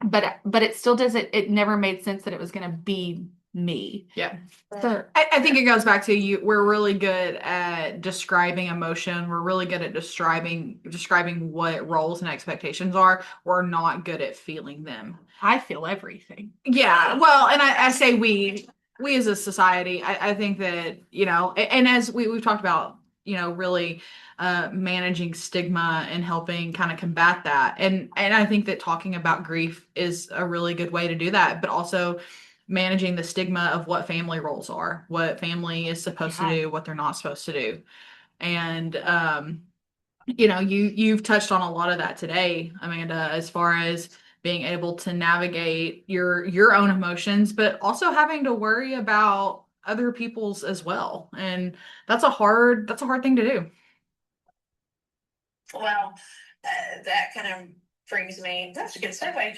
but it still doesn't, it never made sense that it was going to be me. Yeah. So I think it goes back to you. We're really good at describing emotion. We're really good at describing what roles and expectations are. We're not good at feeling them. I feel everything. Yeah. Well, and I say we as a society, I think that, and as we've talked about, really managing stigma and helping kind of combat that. And I think that talking about grief is a really good way to do that, but also managing the stigma of what family roles are, what family is supposed to Yeah. do, what they're not supposed to do. And you've touched on a lot of that today, Amanda, as far as being able to navigate your own emotions, but also having to worry about other people's as well. And that's a hard thing to do. Well, that kind of brings me, that's a good segue,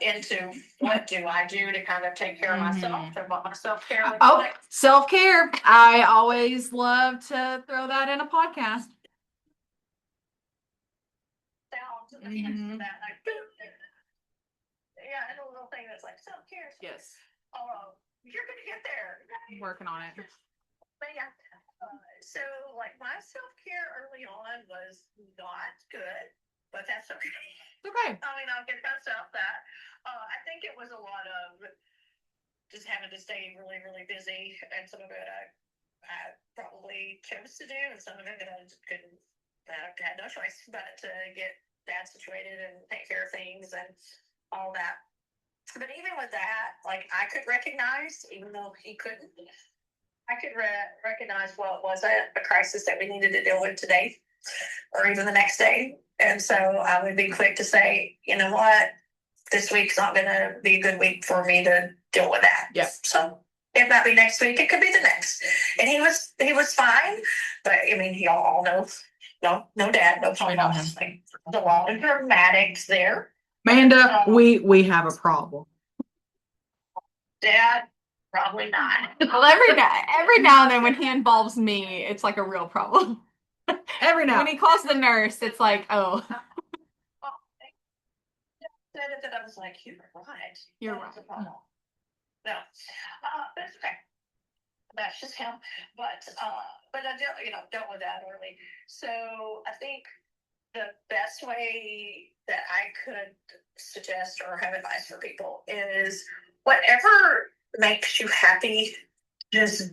into what do I do to kind of take care of myself and what my self-care looks Oh, like. self-care. I always love to throw that in a podcast. Sounds Mhm. that like, boom. Yeah, and a little thing that's like self-care. Yes. You're gonna get there. I'm working on it. But yeah, so like my self-care early on was not good, but that's okay. Okay. I mean, I'll give myself that. I think it was a lot of just having to stay really, really busy, and some of it I probably chose to do, and some of it I just couldn't. I had no choice but to get dad situated and take care of things and all that. But even with that, like I could recognize, even though he couldn't, I could recognize what was a crisis that we needed to deal with today or even the next day. And so I would be quick to say, you know what, this week's not going to be a good week for me to deal with that. Yeah. So it might be next week. It could be the next. And he was fine. But I mean, he all knows. No dad, no We know him. loss. Like, there's a lot of dramatics there. Amanda, we have a problem. Dad, probably not. Well, every now and then when he involves me, it's like a real problem. Every now. When he calls the nurse, it's like, oh, Said it that I was like, you're right. You're That's right. a problem. No, that's okay. That's just him. But I dealt with that early. So I think the best way that I could suggest or have advice for people is whatever makes you happy, just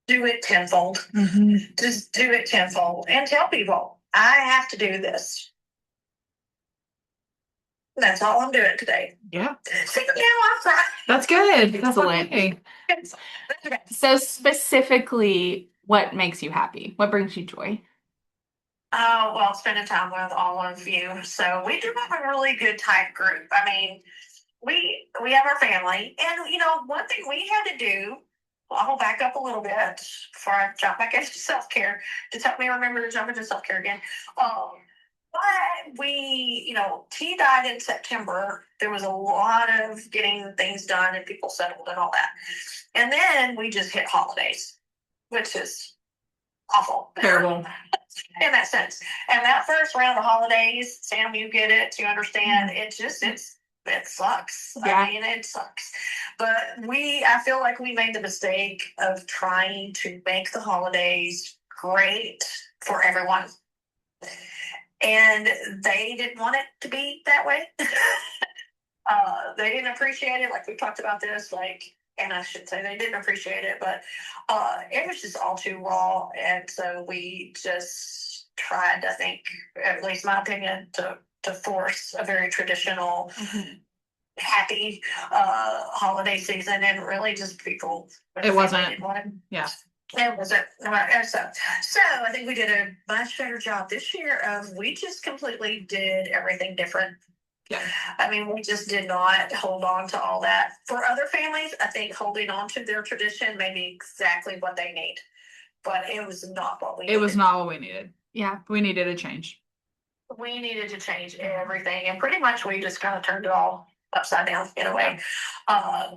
do it tenfold. Mm-hmm. Just do it tenfold and tell people, I have to do this. That's all I'm doing today. Yeah. See you outside. That's good. That's Excellent. okay. So specifically, what makes you happy? What brings you joy? Oh, well, spending time with all of you. So we do have a really good tight group. I mean, we have our family, and one thing we had to do. Well, I'll back up a little bit before I jump back into self-care to help me remember to jump into self-care again. But T died in September. There was a lot of getting things done and people settled and all that. And then we just hit holidays, which is awful. Terrible. In that sense. And that first round of holidays, Sam, you get it, you understand. It sucks. Yeah. I mean, it sucks. But I feel like we made the mistake of trying to make the holidays great for everyone. And they didn't want it to be that way. They didn't appreciate it. Like we talked about this, and I should say they didn't appreciate it, but it was just all too raw. And so we just tried, I think, at least my opinion, to force a very traditional, happy holiday season, and really just people. It wasn't. Yeah. It wasn't. So I think we did a much better job this year of we just completely did everything different. Yeah. I mean, we just did not hold on to all that. For other families, I think holding on to their tradition may be exactly what they need, but it was not what we needed. It was not what we needed. Yeah. We needed a change. We needed to change everything, and pretty much we just kind of turned it all upside down in a way,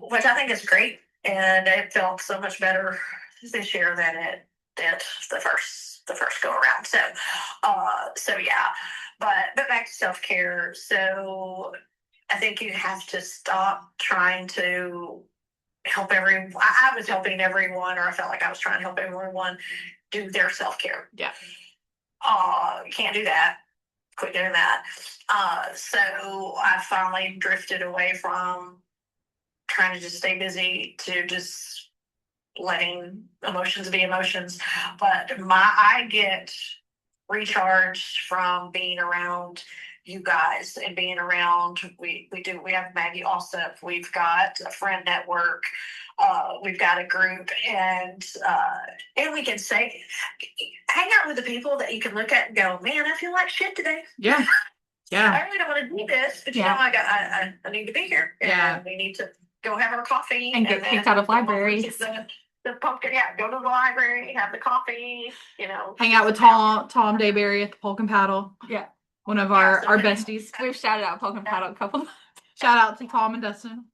which I think is great, and it felt so much better this year than it did the first go around. So yeah, but back to self-care. So I think you have to stop trying to help everyone. I was helping everyone, or I felt like I was trying to help everyone do their self-care. Yeah. You can't do that. Quit doing that. So I finally drifted away from trying to just stay busy to just letting emotions be emotions. But I get recharged from being around you guys and being around. We have Maggie also. We've got a friend network. We've got a group, and we can say, hang out with the people that you can look at and go, man, I feel like shit today. Yeah. Yeah. I really don't want to do this, but I need to be here, and we need to go have our coffee and get kicked out of libraries. The pumpkin, go to the library, have the coffee, hang out with Tom Dayberry at the Polk and Paddle. Yeah. One of our besties. We've shouted out Polk and Paddle a couple of times. Shout out to Tom and Dustin.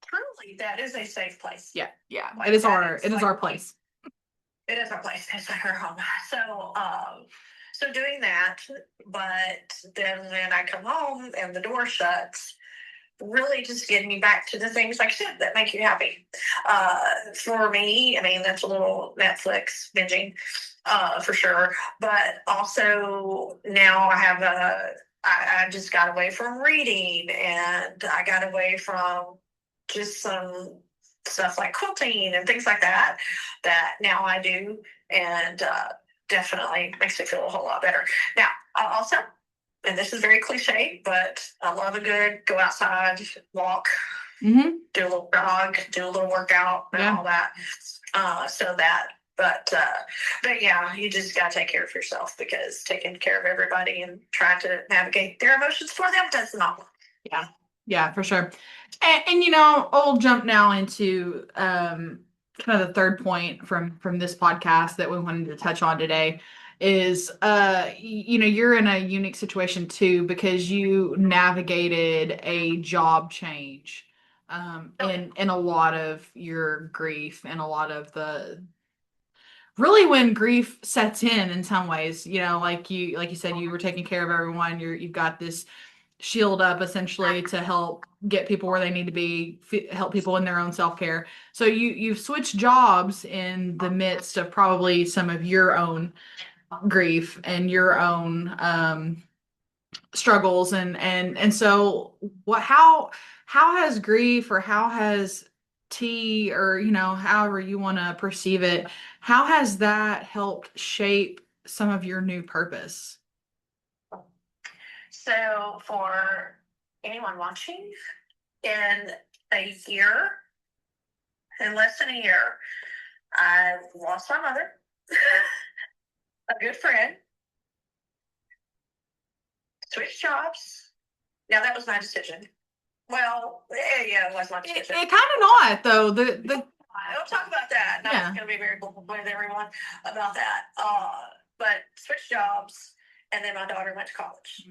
Truly, that is a safe place. Yeah. Yeah. It is our place. It is our place. It's our home. So doing that, but then when I come home and the door shuts, really just getting me back to the things like I said that make you happy. For me, I mean, that's a little Netflix binging, for sure. But also now I just got away from reading, and I got away from just some stuff like quilting and things like that now I do, and definitely makes me feel a whole lot better. Now, also, and this is very cliche, but I love a good go outside, walk, do a little jog, do a little workout, and all that. But yeah, you just got to take care of yourself, because taking care of everybody and trying to navigate their emotions for them does not work. Yeah. Yeah, for sure. And I'll jump now into kind of the third point from this podcast that we wanted to touch on today is you're in a unique situation too, because you navigated a job change in a lot of your grief, and a lot of the really when grief sets in some ways, like you said, you were taking care of everyone, you've got this shield up essentially to help get people where they need to be, help people in their own self-care. So you've switched jobs in the midst of probably some of your own grief and your own struggles, and so how has grief, or how has tea, or however you want to perceive it, how has that helped shape some of your new purpose? So for anyone watching, in less than a year, I lost my mother, a good friend, switched jobs. Now that was my decision. Well, yeah, it was my decision. It kind of not though. I'll talk about that. And I'm going to be very open with everyone about that. But switched jobs, and then my daughter went to college.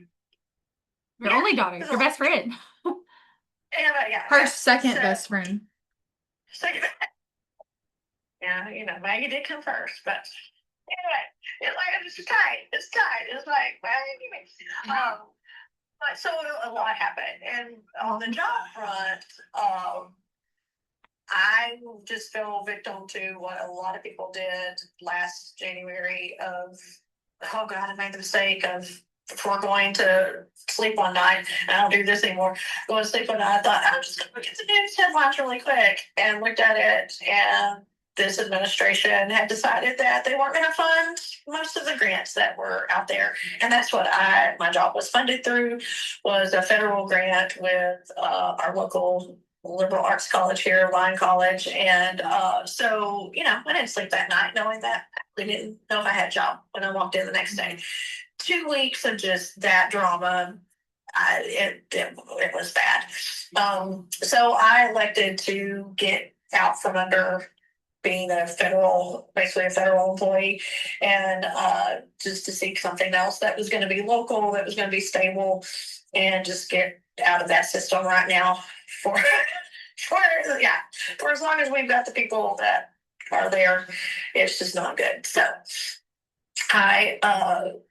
Your only daughter, your best friend. Her second best friend. Second. Yeah, Maggie did come first, but anyway, it's tight. It's tight. It's like, but so a lot happened, and on the job front, I just fell victim to what a lot of people did last January of, oh God, I made the mistake of before going to sleep one night, and I don't do this anymore, going to sleep one night, I thought, I'm just going to look at the news headlines really quick, and looked at it, and this administration had decided that they weren't going to fund most of the grants that were out there. And that's what my job was funded through, was a federal grant with our local liberal arts college here, Lyon College. And so, I didn't sleep that night knowing that. I didn't know if I had a job when I walked in the next day. 2 weeks of just that drama. It was bad. So I elected to get out from under being basically a federal employee, and just to seek something else that was going to be local, that was going to be stable, and just get out of that system right now for for as long as we've got the people that are there. It's just not good. So I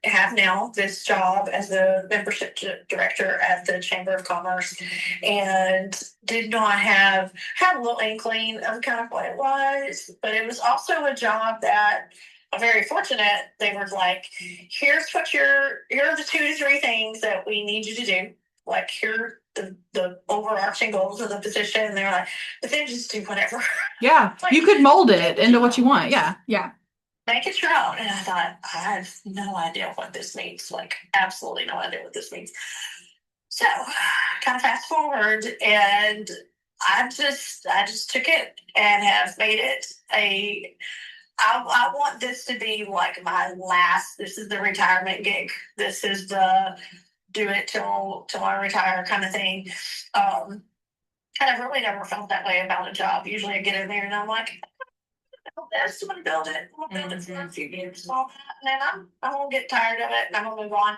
have now this job as the membership director at the Chamber of Commerce, and did not have a little inkling of kind of what it was, but it was also a job that I'm very fortunate. They were like, here are the 2 to 3 things that we need you to do. Like, here are the overarching goals of the position. And they're like, but then just do whatever. Yeah. Like, you could mold it into what you want. Yeah. Yeah. make it your own. And I thought, I have no idea what this means. Like, absolutely no idea what this means. So, kind of fast forward, and I just took it and have made it I want this to be like my last. This is the retirement gig. This is the do it till I retire kind of thing. And I've really never felt that way about a job. Usually I get in there and I'm like, I just want to build it. I'm gonna build it for a few years, and then I'm gonna get tired of it, and I'm gonna move on.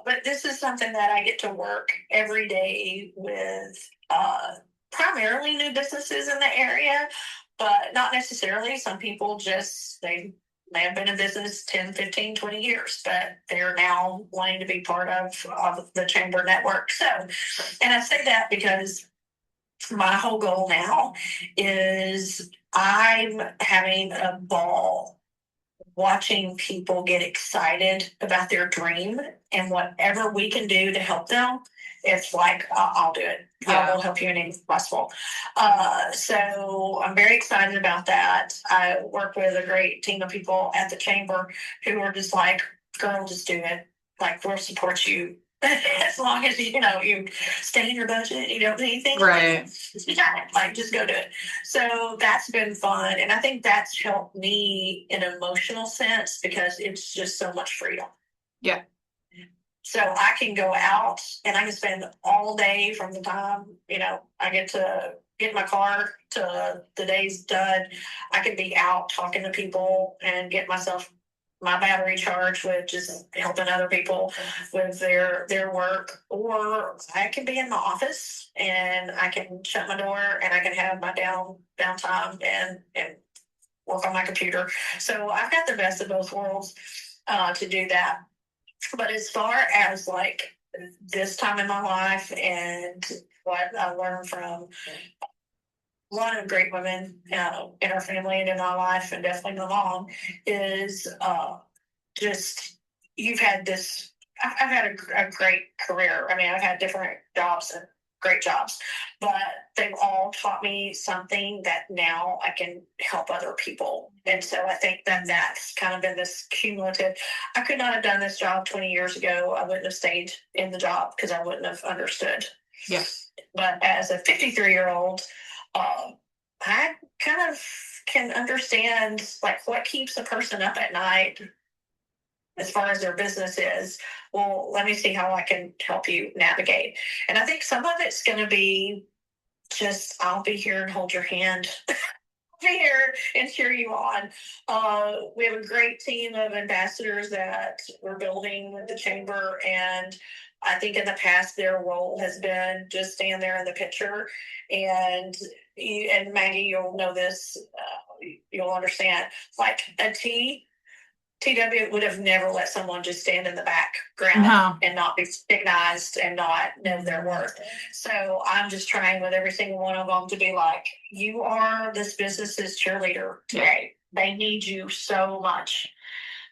But this is something that I get to work every day with, primarily new businesses in the area, but not necessarily. Some people they may have been in business 10, 15, 20 years, but they're now wanting to be part of the chamber network. So, and I say that because my whole goal now is I'm having a ball watching people get excited about their dream, and whatever we can do to help them, it's like, I'll do it. Yeah. I will help you in any possible. So I'm very excited about that. I work with a great team of people at the chamber who are just like, girl, just do it. Like, we'll support you as long as you stay in your budget, you don't do anything. Right. You got it. Like, just go do it. So that's been fun, and I think that's helped me in an emotional sense because it's just so much freedom. Yeah. So I can go out and I can spend all day from the time I get to get in my car to the day's done. I can be out talking to people and get my battery charged with just helping other people with their work, or I can be in my office and I can shut my door and I can have my downtime and work on my computer. So I've got the best of both worlds to do that. But as far as like this time in my life and what I learned from a lot of great women in our family and in my life, and definitely my mom, is just you've had this. I've had a great career. I mean, I've had different jobs and great jobs, but they've all taught me something that now I can help other people. And so I think that that's kind of been this cumulative. I could not have done this job 20 years ago. I wouldn't have stayed in the job because I wouldn't have understood. Yeah. But as a 53-year-old, I kind of can understand like what keeps a person up at night as far as their business is. Well, let me see how I can help you navigate. And I think some of it's going to be just, I'll be here and hold your hand. Be here and cheer you on. We have a great team of ambassadors that we're building with the chamber, and I think in the past their role has been just stand there in the picture. And Maggie, you'll know this. You'll understand. Like a TW would have never let someone just stand in the background and not be recognized and not know their worth. So I'm just trying with every single one of them to be like, you are this business's cheerleader today. They need you so much.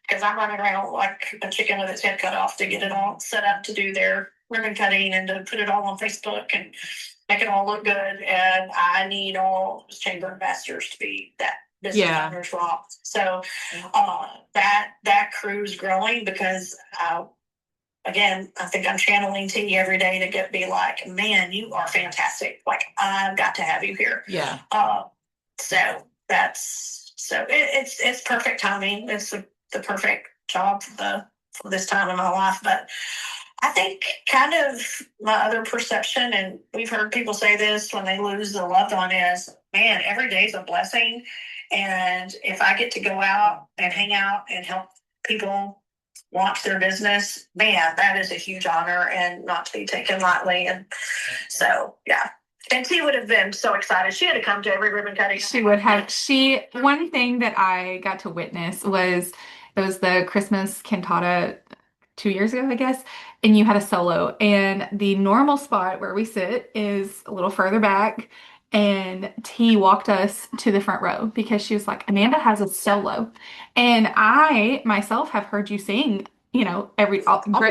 because I'm running around like a chicken with its head cut off to get it all set up to do their ribbon cutting and to put it all on Facebook and make it all look good. And I need all chamber ambassadors to be that business Yeah. owners rock. So that crew's growing because again, I think I'm channeling T every day to be like, man, you are fantastic. Like I've got to have you here. Yeah. So it's perfect timing. It's the perfect job for this time in my life. But I think kind of my other perception, and we've heard people say this when they lose a loved one, is man, every day is a blessing. And if I get to go out and hang out and help people launch their business, man, that is a huge honor and not to be taken lightly. And so, yeah. And she would have been so excited. She had to come to every ribbon cutting. She would have. One thing that I got to witness was it was the Christmas cantata 2 years ago, I guess, and you had a solo. And the normal spot where we sit is a little further back. And T walked us to the front row because she was like, Amanda has a solo. And I myself have heard you sing, almost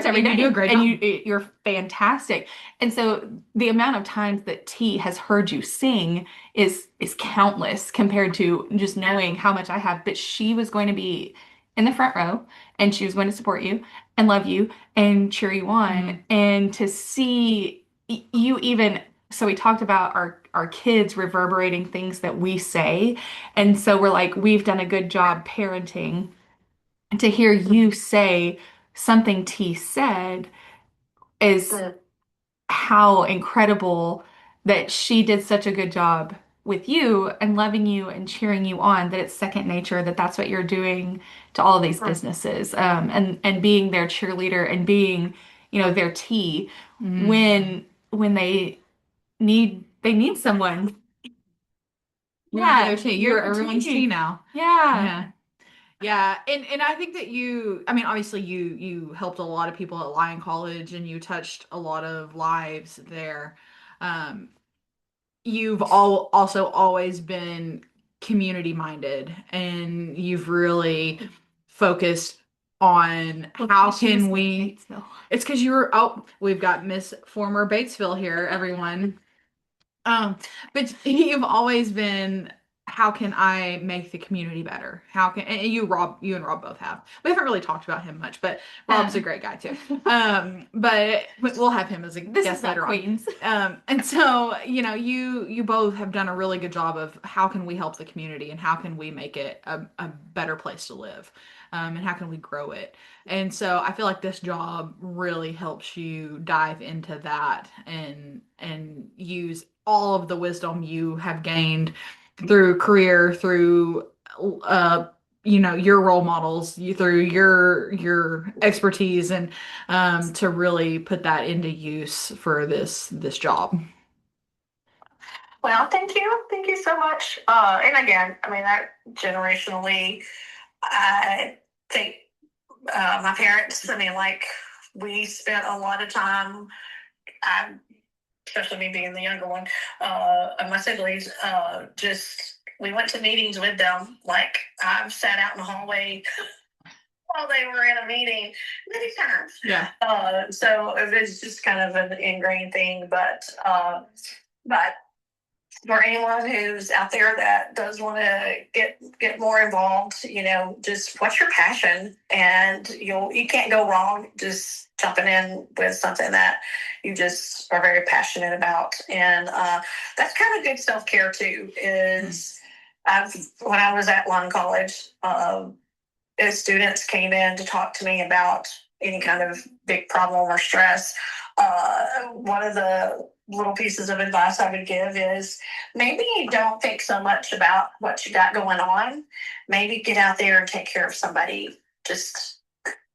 every day. You do a great and job. you're fantastic. And so the amount of times that T has heard you sing is countless compared to just knowing how much I have. But she was going to be in the front row and she was going to support you and love you and cheer you on. And to see you even, so we talked about our kids reverberating things that we say. And so we're like, we've done a good job parenting. And to hear you say something T said is how incredible that she did such a good job with you and loving you and cheering you on, that it's second nature, that that's what you're doing to all of these businesses, and being their cheerleader and being, their T when they need someone. Yeah, you're everyone's T now. Yeah. Yeah. Yeah, and I think that I mean, obviously you helped a lot of people at Lyon College and you touched a lot of lives there. Um, you've also always been community minded and you've really focused on how can we. It's because we've got Miss Former Batesville here, everyone. But you've always been, how can I make the community better? And you and Rob both have. We haven't really talked about him much, but Rob's a great guy too. But we'll have him as a guest later on. And so, you both have done a really good job of how can we help the community and how can we make it a better place to live? And how can we grow it? And so I feel like this job really helps you dive into that and use all of the wisdom you have gained through career, through your role models, through your expertise, and to really put that into use for this job. Well, thank you so much. And again, I mean, that generationally, I think my parents, I mean, like we spent a lot of time, especially me being the younger one, of my siblings, just we went to meetings with them. Like I've sat out in the hallway while they were in a meeting many times. Yeah. So it's just kind of an ingrained thing, but for anyone who's out there that does want to get more involved, just what's your passion, and you can't go wrong just jumping in with something that you just are very passionate about, and that's kind of good self-care too. Is when I was at Lund College, as students came in to talk to me about any kind of big problem or stress, one of the little pieces of advice I would give is maybe don't think so much about what you got going on. Maybe get out there and take care of somebody. Just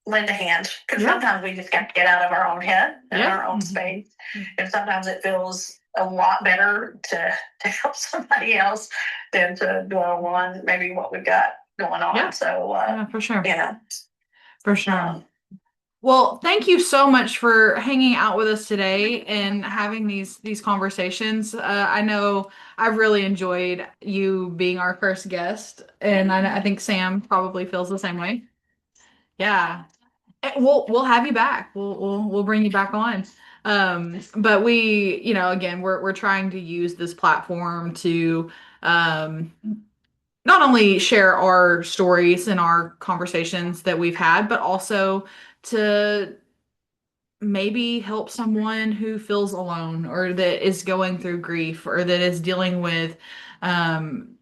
lend a hand. Because sometimes we just got to get out of our own head and our own space. And sometimes it feels a lot better to help somebody else than to dwell on maybe what we've got going on. Yeah. So, for sure. For sure. Well, thank you so much for hanging out with us today and having these conversations. I know I've really enjoyed you being our first guest, and I think Sam probably feels the same way. Yeah. We'll have you back. We'll bring you back on. But we, again, we're trying to use this platform to um not only share our stories and our conversations that we've had, but also to maybe help someone who feels alone or that is going through grief or that is dealing with um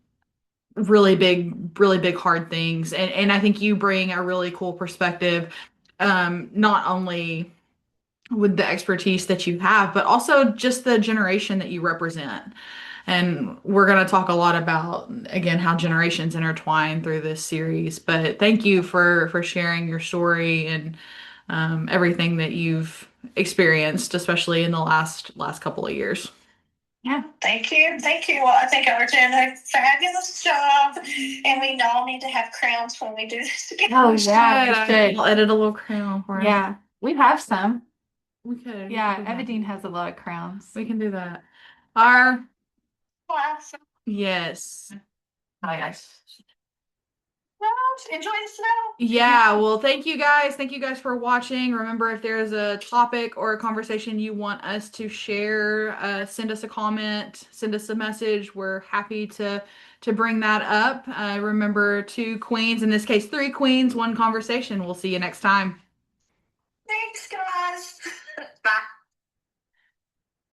really big hard things. And I think you bring a really cool perspective, not only with the expertise that you have, but also just the generation that you represent. And we're going to talk a lot about, again, how generations intertwine through this series. But thank you for sharing your story and everything that you've experienced, especially in the last couple of years. Yeah. Thank you. Thank you. Well, I think we're doing a fabulous job, and we all need to have crowns when we do this together. Oh, yeah, we should. I'll edit a little crown for us. Yeah, we have some. We could. Yeah, We could do that. Evadine has a lot of crowns. We can do that. Our Class. yes. Hi, guys. Well, enjoy the snow. Yeah, well, thank you guys. Thank you guys for watching. Remember, if there's a topic or a conversation you want us to share, send us a comment, send us a message. We're happy to bring that up. Remember, two queens, in this case, three queens, one conversation. We'll see you next time. Thanks, guys.